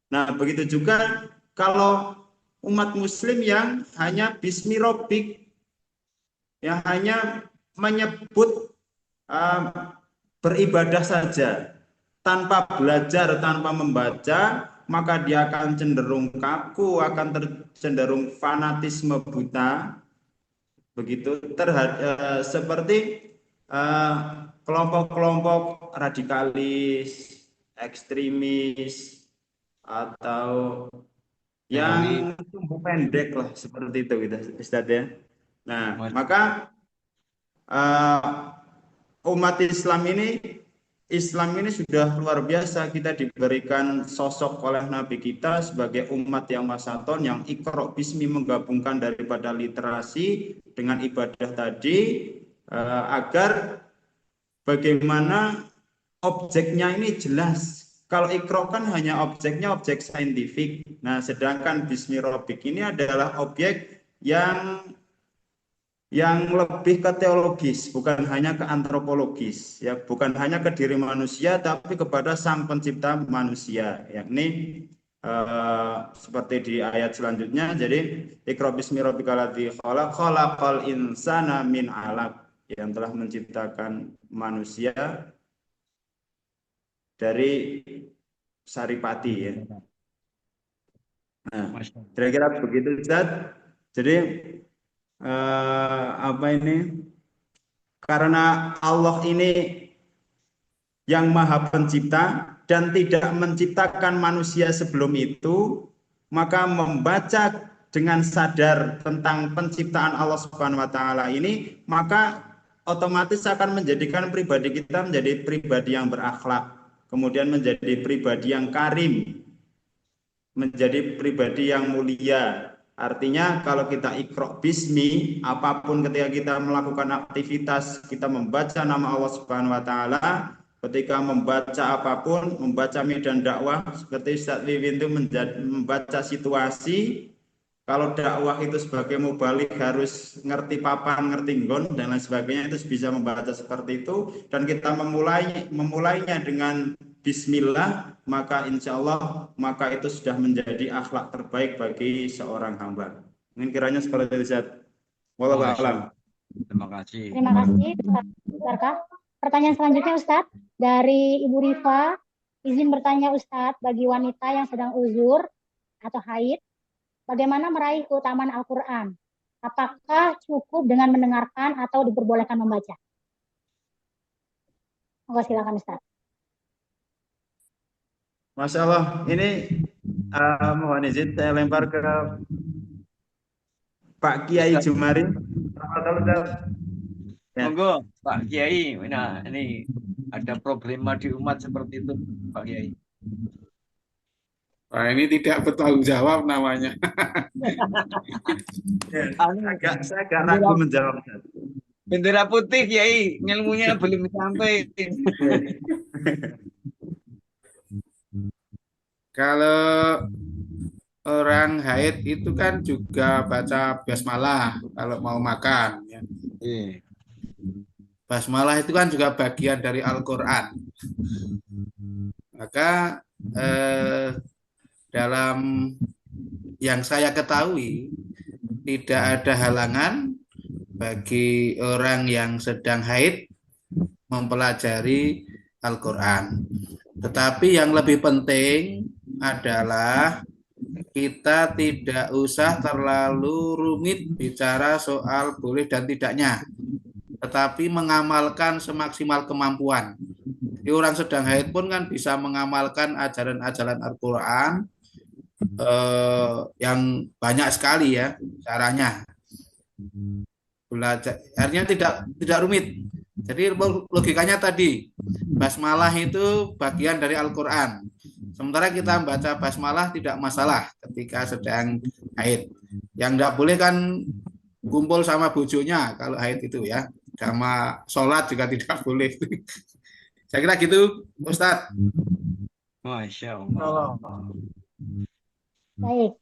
Speaker 2: Nah, begitu juga kalau umat muslim yang hanya bismi rabbik, yang hanya menyebut beribadah saja tanpa belajar, tanpa membaca, maka dia akan cenderung kaku, akan cenderung fanatisme buta, begitu terhadap seperti kelompok-kelompok radikalis, ekstremis, atau yang tumbuh pendek lah, seperti itu gitu, Ustadz ya. Nah, maka umat Islam ini sudah luar biasa, kita diberikan sosok oleh Nabi kita sebagai umat yang masaton, yang ikro bismi, menggabungkan daripada literasi dengan ibadah tadi, agar bagaimana objeknya ini jelas. Kalau ikro kan hanya objeknya objek saintifik. Nah, sedangkan bismi rabbik ini adalah objek yang lebih ke teologis, bukan hanya ke antropologis, ya, bukan hanya ke diri manusia, tapi kepada sang pencipta manusia, yakni seperti di ayat selanjutnya. Jadi iqra bismi rabbikal ladzi khalaq, khalaqal insana min 'alaq, yang telah menciptakan manusia dari saripati, ya. Nah, kira-kira begitu, Ustaz. Jadi karena Allah ini yang maha pencipta dan tidak menciptakan manusia sebelum itu, maka membaca dengan sadar tentang penciptaan Allah Subhanahu wa taala ini, maka otomatis akan menjadikan pribadi kita menjadi pribadi yang berakhlak, kemudian menjadi pribadi yang karim, menjadi pribadi yang mulia. Artinya kalau kita ikro bismi, apapun ketika kita melakukan aktivitas, kita membaca nama Allah Subhanahu wa taala, ketika membaca apapun, membaca medan dakwah, seperti Ustaz Wiwin itu membaca situasi. Kalau dakwah itu sebagai mubalik harus ngerti papan, ngerti nggon, dan lain sebagainya, itu bisa membaca seperti itu. Dan kita memulainya dengan bismillah, maka insya Allah maka itu sudah menjadi akhlak terbaik bagi seorang hamba. Mungkin kiranya seperti itu, Ustaz. Wallahu a'lam.
Speaker 7: Terima kasih.
Speaker 1: Terima kasih, Ustaz. Pertanyaan selanjutnya, Ustaz, dari Ibu Rifa. Izin bertanya, Ustaz, bagi wanita yang sedang uzur atau haid, bagaimana meraih keutamaan Al-Quran? Apakah cukup dengan mendengarkan atau diperbolehkan membaca? Monggo silakan, Ustaz.
Speaker 2: Masya Allah, ini mohon izin saya lempar ke Pak Kiai Jumari.
Speaker 7: Monggo Pak Kiai. Nah, ini ada problema di umat seperti itu, Pak Kiai.
Speaker 5: Nah, ini tidak bertanggung jawab namanya.
Speaker 2: Saya agak ragu menjawab.
Speaker 7: Bendera putih, Kiai, ilmunya belum sampai.
Speaker 5: Kalau orang haid itu kan juga baca basmalah kalau mau makan. Ya. Basmalah itu kan juga bagian dari Al-Quran. Maka dalam yang saya ketahui tidak ada halangan bagi orang yang sedang haid mempelajari Al-Quran. Tetapi yang lebih penting adalah kita tidak usah terlalu rumit bicara soal boleh dan tidaknya, tetapi mengamalkan semaksimal kemampuan. Jadi orang sedang haid pun kan bisa mengamalkan ajaran-ajaran Al-Quran yang banyak sekali ya caranya. Belajar, artinya tidak rumit. Jadi logikanya tadi, basmalah itu bagian dari Al-Quran. Sementara kita membaca basmalah tidak masalah ketika sedang haid. Yang tidak boleh kan kumpul sama bojonya kalau haid itu ya. Sama sholat juga tidak boleh. Saya kira gitu, Ustadz.
Speaker 7: Masya Allah.
Speaker 1: Baik.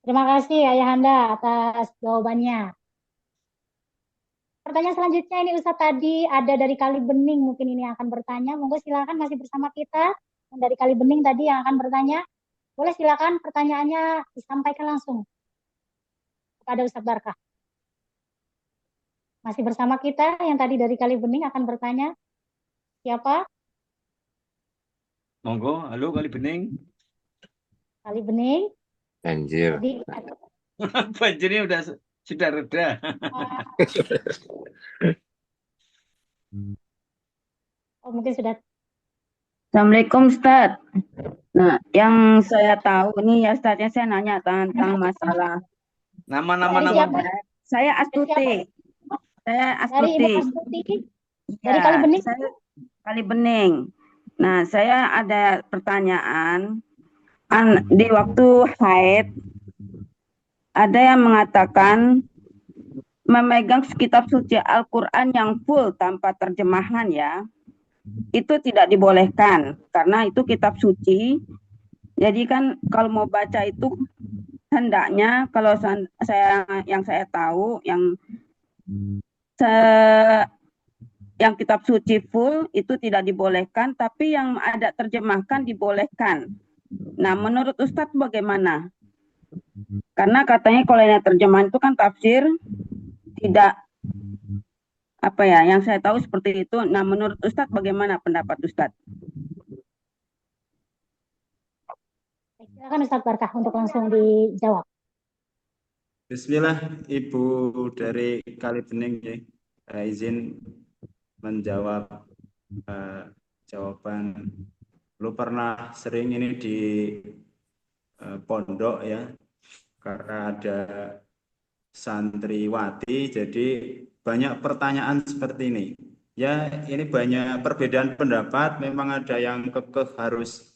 Speaker 1: Terima kasih Ayahanda atas jawabannya. Pertanyaan selanjutnya ini Ustadz, tadi ada dari Kali Bening mungkin ini akan bertanya. Monggo silakan, masih bersama kita. Dari Kali Bening tadi yang akan bertanya. Boleh silakan pertanyaannya disampaikan langsung kepada Ustadz Barkah. Masih bersama kita yang tadi dari Kali Bening akan bertanya. Siapa?
Speaker 7: Monggo, halo Kali Bening.
Speaker 1: Kali Bening.
Speaker 10: Anjir.
Speaker 1: Tadi,
Speaker 7: Banjirnya sudah reda.
Speaker 1: oh mungkin sudah.
Speaker 11: Assalamualaikum Ustadz. Nah, yang saya tahu nih ya Ustadz, saya nanya tentang masalah.
Speaker 7: Nama.
Speaker 11: Saya Astuti. Saya
Speaker 1: Dari Ibu
Speaker 11: Astuti.
Speaker 1: Astuti. Dari Kali Bening.
Speaker 11: Saya Kali Bening. Nah, saya ada pertanyaan. Di waktu haid, ada yang mengatakan memegang kitab suci Al-Quran yang full tanpa terjemahan ya, itu tidak dibolehkan karena itu kitab suci. Jadi kan kalau mau baca itu hendaknya, kalau saya tahu yang kitab suci full itu tidak dibolehkan, tapi yang ada terjemahkan dibolehkan. Nah, menurut Ustadz bagaimana? Karena katanya kalau yang terjemahan itu kan tafsir, tidak apa ya, yang saya tahu seperti itu. Nah, menurut Ustadz bagaimana pendapat Ustadz?
Speaker 1: Silakan Ustadz Barkah untuk langsung dijawab.
Speaker 2: Bismillah, Ibu dari Kali Bening ya. Izin menjawab jawaban. Lu pernah sering ini di pondok ya, karena ada santriwati, jadi banyak pertanyaan seperti ini. Ya, ini banyak perbedaan pendapat. Memang ada yang kekeh harus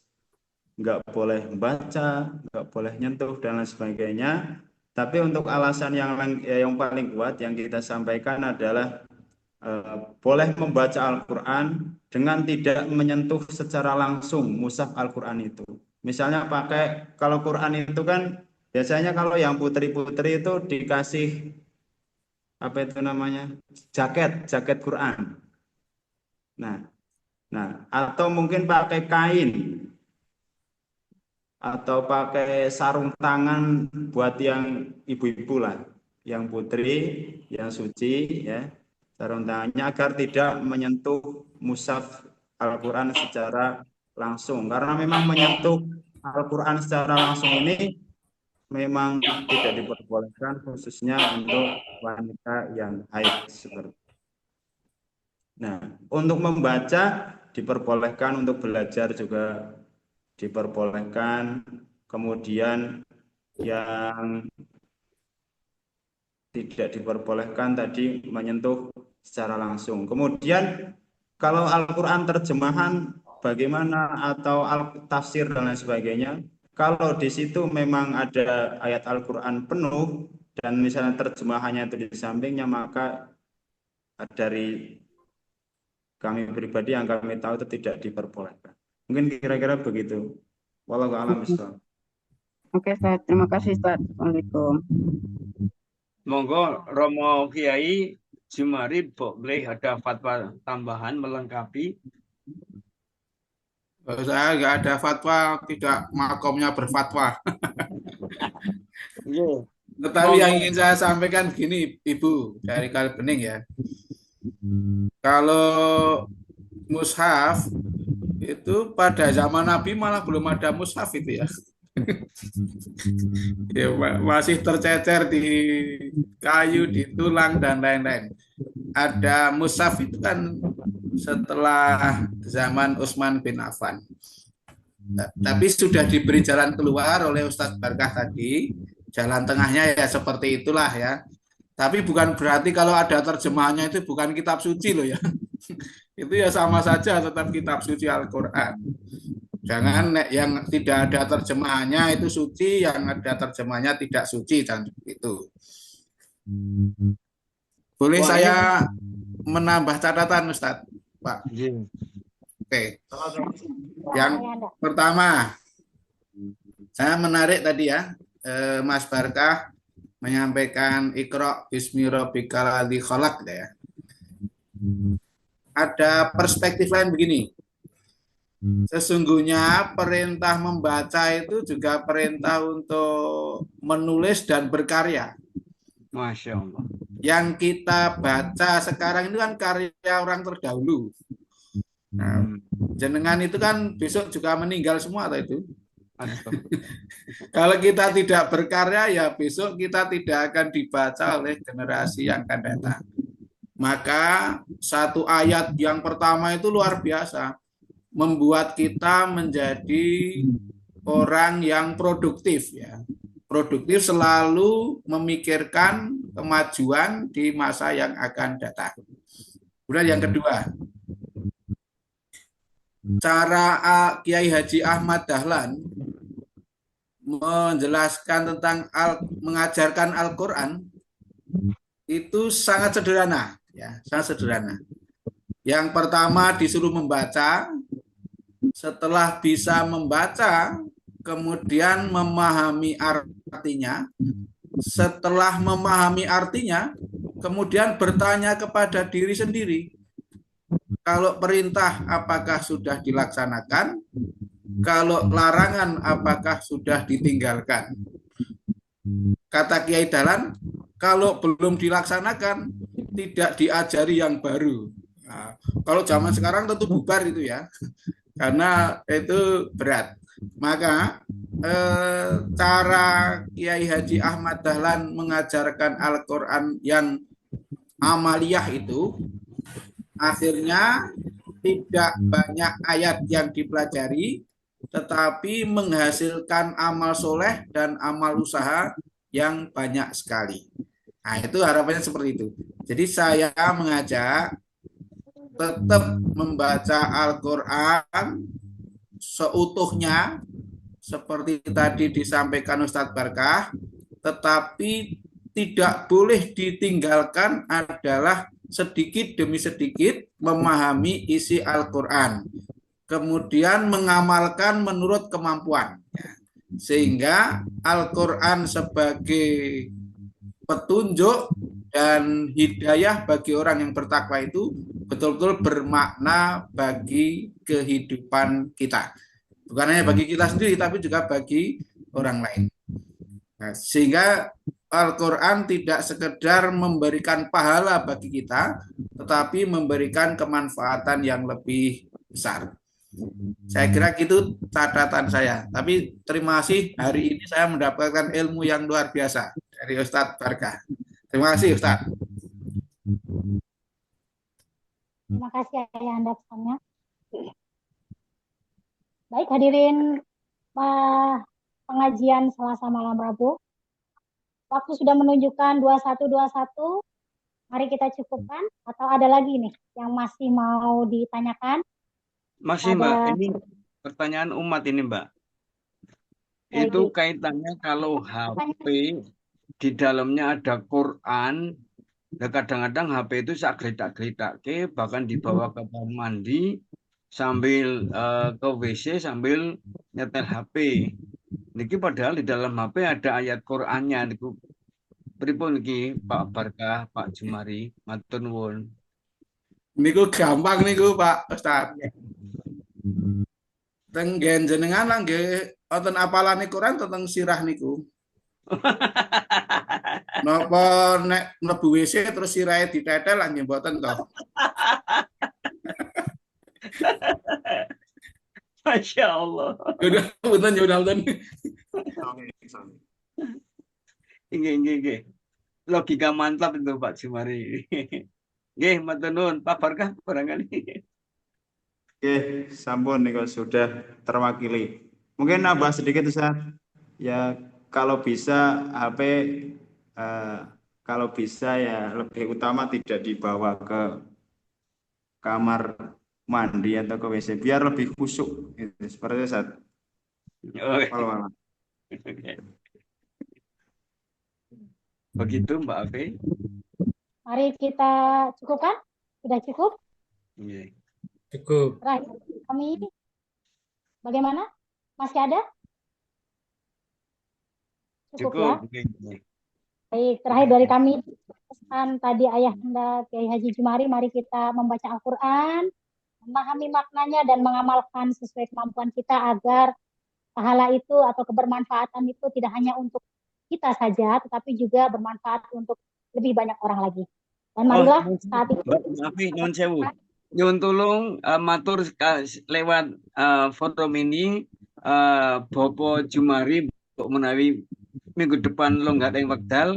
Speaker 2: nggak boleh membaca, nggak boleh nyentuh dan lain sebagainya. Tapi untuk alasan yang paling kuat yang kita sampaikan adalah boleh membaca Al-Quran dengan tidak menyentuh secara langsung mushaf Al-Quran itu. Misalnya kalau Quran itu kan biasanya kalau yang putri-putri itu dikasih apa itu namanya, jaket Quran. Nah, atau mungkin pakai kain atau pakai sarung tangan buat yang ibu-ibu lah, yang putri, yang suci ya. Sarung tangannya agar tidak menyentuh mushaf Al-Quran secara langsung. Karena memang menyentuh Al-Quran secara langsung ini memang tidak diperbolehkan, khususnya untuk wanita yang haid seperti. Nah, untuk membaca diperbolehkan, untuk belajar juga diperbolehkan. Kemudian yang tidak diperbolehkan tadi menyentuh secara langsung. Kemudian kalau Al-Quran terjemahan bagaimana, atau tafsir dan lain sebagainya, kalau di situ memang ada ayat Al-Quran penuh dan misalnya terjemahannya itu di sampingnya, maka dari kami pribadi yang kami tahu itu tidak diperbolehkan. Mungkin kira-kira begitu. Wallahu a'lam bishawab.
Speaker 11: Oke, Ustaz. Terima kasih, Ustaz. Assalamualaikum.
Speaker 7: Monggo Romo Kiai Jumari boleh ada fatwa tambahan melengkapi.
Speaker 5: Saya nggak ada fatwa, tidak makomnya berfatwa. Tetapi yang ingin saya sampaikan gini, Ibu dari Kali Bening ya. Kalau mushaf itu pada zaman Nabi malah belum ada mushaf itu ya. Ya, masih tercecer di kayu, di tulang dan lain-lain. Ada mushaf itu kan setelah zaman Utsman bin Affan. Tapi sudah diberi jalan keluar oleh Ustadz Barkah tadi. Jalan tengahnya ya seperti itulah ya. Tapi bukan berarti kalau ada terjemahannya itu bukan kitab suci loh ya. Itu ya sama saja tetap kitab suci Al-Quran. Jangan yang tidak ada terjemahannya itu suci, yang ada terjemahannya tidak suci, dan itu. Boleh
Speaker 7: Wah,
Speaker 5: saya menambah catatan, Ustadz, Pak?
Speaker 7: Iya.
Speaker 5: Oke.
Speaker 1: Pak
Speaker 5: Yang
Speaker 1: Ayanda.
Speaker 5: pertama, saya menarik tadi ya, Mas Barkah menyampaikan Iqra bismi rabbikal ladzi khalaq ya. Ada perspektif lain begini. Sesungguhnya perintah membaca itu juga perintah untuk menulis dan berkarya.
Speaker 7: Masya Allah.
Speaker 5: Yang kita baca sekarang itu kan karya orang terdahulu. Nah, jenengan itu kan besok juga meninggal semua atau itu. Kalau kita tidak berkarya ya besok kita tidak akan dibaca oleh generasi yang akan datang. Maka satu ayat yang pertama itu luar biasa, membuat kita menjadi orang yang produktif ya. Produktif selalu memikirkan kemajuan di masa yang akan datang. Kemudian yang kedua, cara Kiai Haji Ahmad Dahlan menjelaskan tentang mengajarkan Al-Quran itu sangat sederhana ya, sangat sederhana. Yang pertama disuruh membaca, setelah bisa membaca kemudian memahami artinya, setelah memahami artinya kemudian bertanya kepada diri sendiri, kalau perintah apakah sudah dilaksanakan, kalau larangan apakah sudah ditinggalkan. Kata Kiai Dahlan, kalau belum dilaksanakan tidak diajari yang baru. Nah, kalau zaman sekarang tentu bubar itu ya, karena itu berat. Maka cara Kiai Haji Ahmad Dahlan mengajarkan Al-Quran yang amaliyah itu akhirnya tidak banyak ayat yang dipelajari, tetapi menghasilkan amal soleh dan amal usaha yang banyak sekali. Nah, itu harapannya seperti itu. Jadi saya mengajak tetap membaca Al-Quran seutuhnya, seperti tadi disampaikan Ustadz Barkah, tetapi tidak boleh ditinggalkan adalah sedikit demi sedikit memahami isi Al-Quran, kemudian mengamalkan menurut kemampuan, sehingga Al-Quran sebagai petunjuk dan hidayah bagi orang yang bertakwa itu betul-betul bermakna bagi kehidupan kita. Bukan hanya bagi kita sendiri, tapi juga bagi orang lain. Nah, sehingga Al-Quran tidak sekedar memberikan pahala bagi kita, tetapi memberikan kemanfaatan yang lebih besar. Saya kira gitu catatan saya. Tapi terima kasih, hari ini saya mendapatkan ilmu yang luar biasa dari Ustadz Barkah. Terima kasih Ustadz.
Speaker 1: Terima kasih Ayanda pesannya. Baik, hadirin pengajian Selasa malam Rabu. Waktu sudah menunjukkan 21.21. Mari kita cukupkan. Atau ada lagi nih yang masih mau ditanyakan?
Speaker 7: Masih Mbak, ini pertanyaan umat ini Mbak. Itu kaitannya kalau HP di dalamnya ada Quran, nah kadang-kadang HP itu sak geledak-geledak, bahkan dibawa ke kamar mandi sambil ke WC sambil nyetel HP. Niki padahal di dalam HP ada ayat Qurannya niku. Pripun niki Pak Barkah, Pak Jumari, matur nuwun.
Speaker 5: Niku gampang niku Pak Ustaz. Teng jenengan lah nggih wonten apalane Quran tentang sirah niku. Napa nek mlebu WC terus sirahe ditetel lah nggih mboten to.
Speaker 7: Masya Allah.
Speaker 5: Udah punten.
Speaker 7: Nggih. Logika mantap itu Pak Jumari. Nggih, matur nuwun. Pak Barkah barangkali.
Speaker 2: Oke, sampun nih sudah terwakili. Mungkin nambah sedikit Ustaz. Ya kalau bisa HP kalau bisa ya lebih utama tidak dibawa ke kamar mandi atau ke WC biar lebih khusyuk gitu. Seperti itu Ustaz. Kalau malam.
Speaker 7: Oke. Begitu Mbak Afi.
Speaker 1: Mari kita cukupkan. Sudah cukup?
Speaker 7: Nggih.
Speaker 10: Cukup.
Speaker 1: Terakhir kami bagaimana? Masih ada? Cukup ya.
Speaker 7: Nggih.
Speaker 1: Baik, terakhir dari kami pesan tadi Ayahanda Kiai Haji Jumari, mari kita membaca Al-Qur'an, memahami maknanya dan mengamalkan sesuai kemampuan kita agar pahala itu atau kebermanfaatan itu tidak hanya untuk kita saja, tetapi juga bermanfaat untuk lebih banyak orang lagi. Dan marilah saat itu.
Speaker 7: Maaf, nyuwun sewu. Nyuwun tulung matur lewat forum ini Bopo Jumari untuk menawi minggu depan lo nggak ada yang wekdal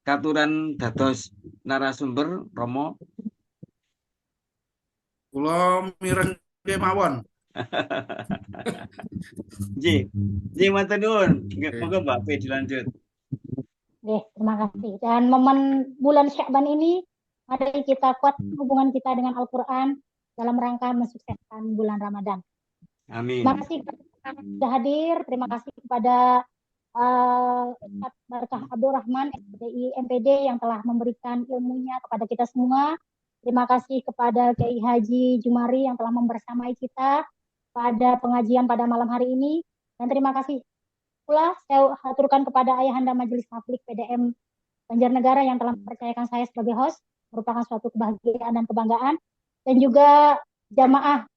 Speaker 7: katuran dados narasumber Romo.
Speaker 5: Kula mireng kemawon.
Speaker 7: Ji matur nuwun. Moga Mbak P dilanjut.
Speaker 1: Oke, terima kasih. Dan momen bulan Sya'ban ini, mari kita kuatkan hubungan kita dengan Al-Quran dalam rangka mensukseskan bulan Ramadan.
Speaker 7: Amin.
Speaker 1: Terima kasih kepada sudah hadir. Terima kasih kepada Ustadz Barkah Abdurrahman, MPD yang telah memberikan ilmunya kepada kita semua. Terima kasih kepada Kiai Haji Jumari yang telah membersamai kita pada pengajian pada malam hari ini. Dan terima kasih pula saya aturkan kepada Ayahanda Majelis Tabligh PDM Banjarnegara yang telah mempercayakan saya sebagai host, merupakan suatu kebahagiaan dan kebanggaan. Dan juga jamaah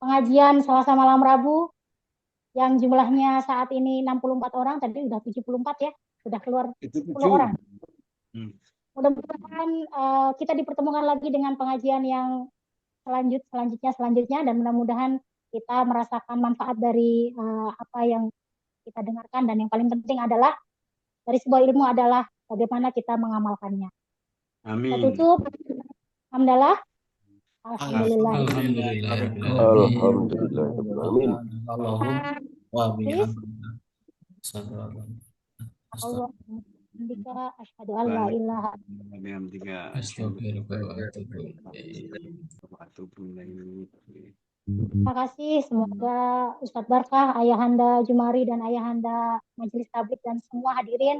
Speaker 1: pengajian Selasa malam Rabu yang jumlahnya saat ini 64 orang, tadi sudah 74 ya, sudah keluar 10 orang. Mudah-mudahan kita dipertemukan lagi dengan pengajian yang selanjutnya dan mudah-mudahan kita merasakan manfaat dari apa yang kita dengarkan, dan yang paling penting adalah dari sebuah ilmu adalah bagaimana kita mengamalkannya. Amin. Kita tutup. Alhamdulillah. Alhamdulillah.
Speaker 10: Amin.
Speaker 1: Asyhadu an la ilaha Terima kasih. Semoga Ustadz Barkah, Ayahanda Jumari dan Ayahanda Majelis Tabligh dan semua hadirin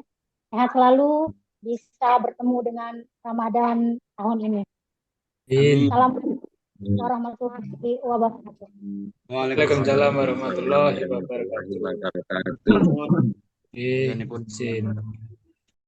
Speaker 1: sehat selalu, bisa bertemu dengan Ramadan tahun ini. Assalamualaikum warahmatullahi wabarakatuh.
Speaker 10: Waalaikumsalam warahmatullahi wabarakatuh.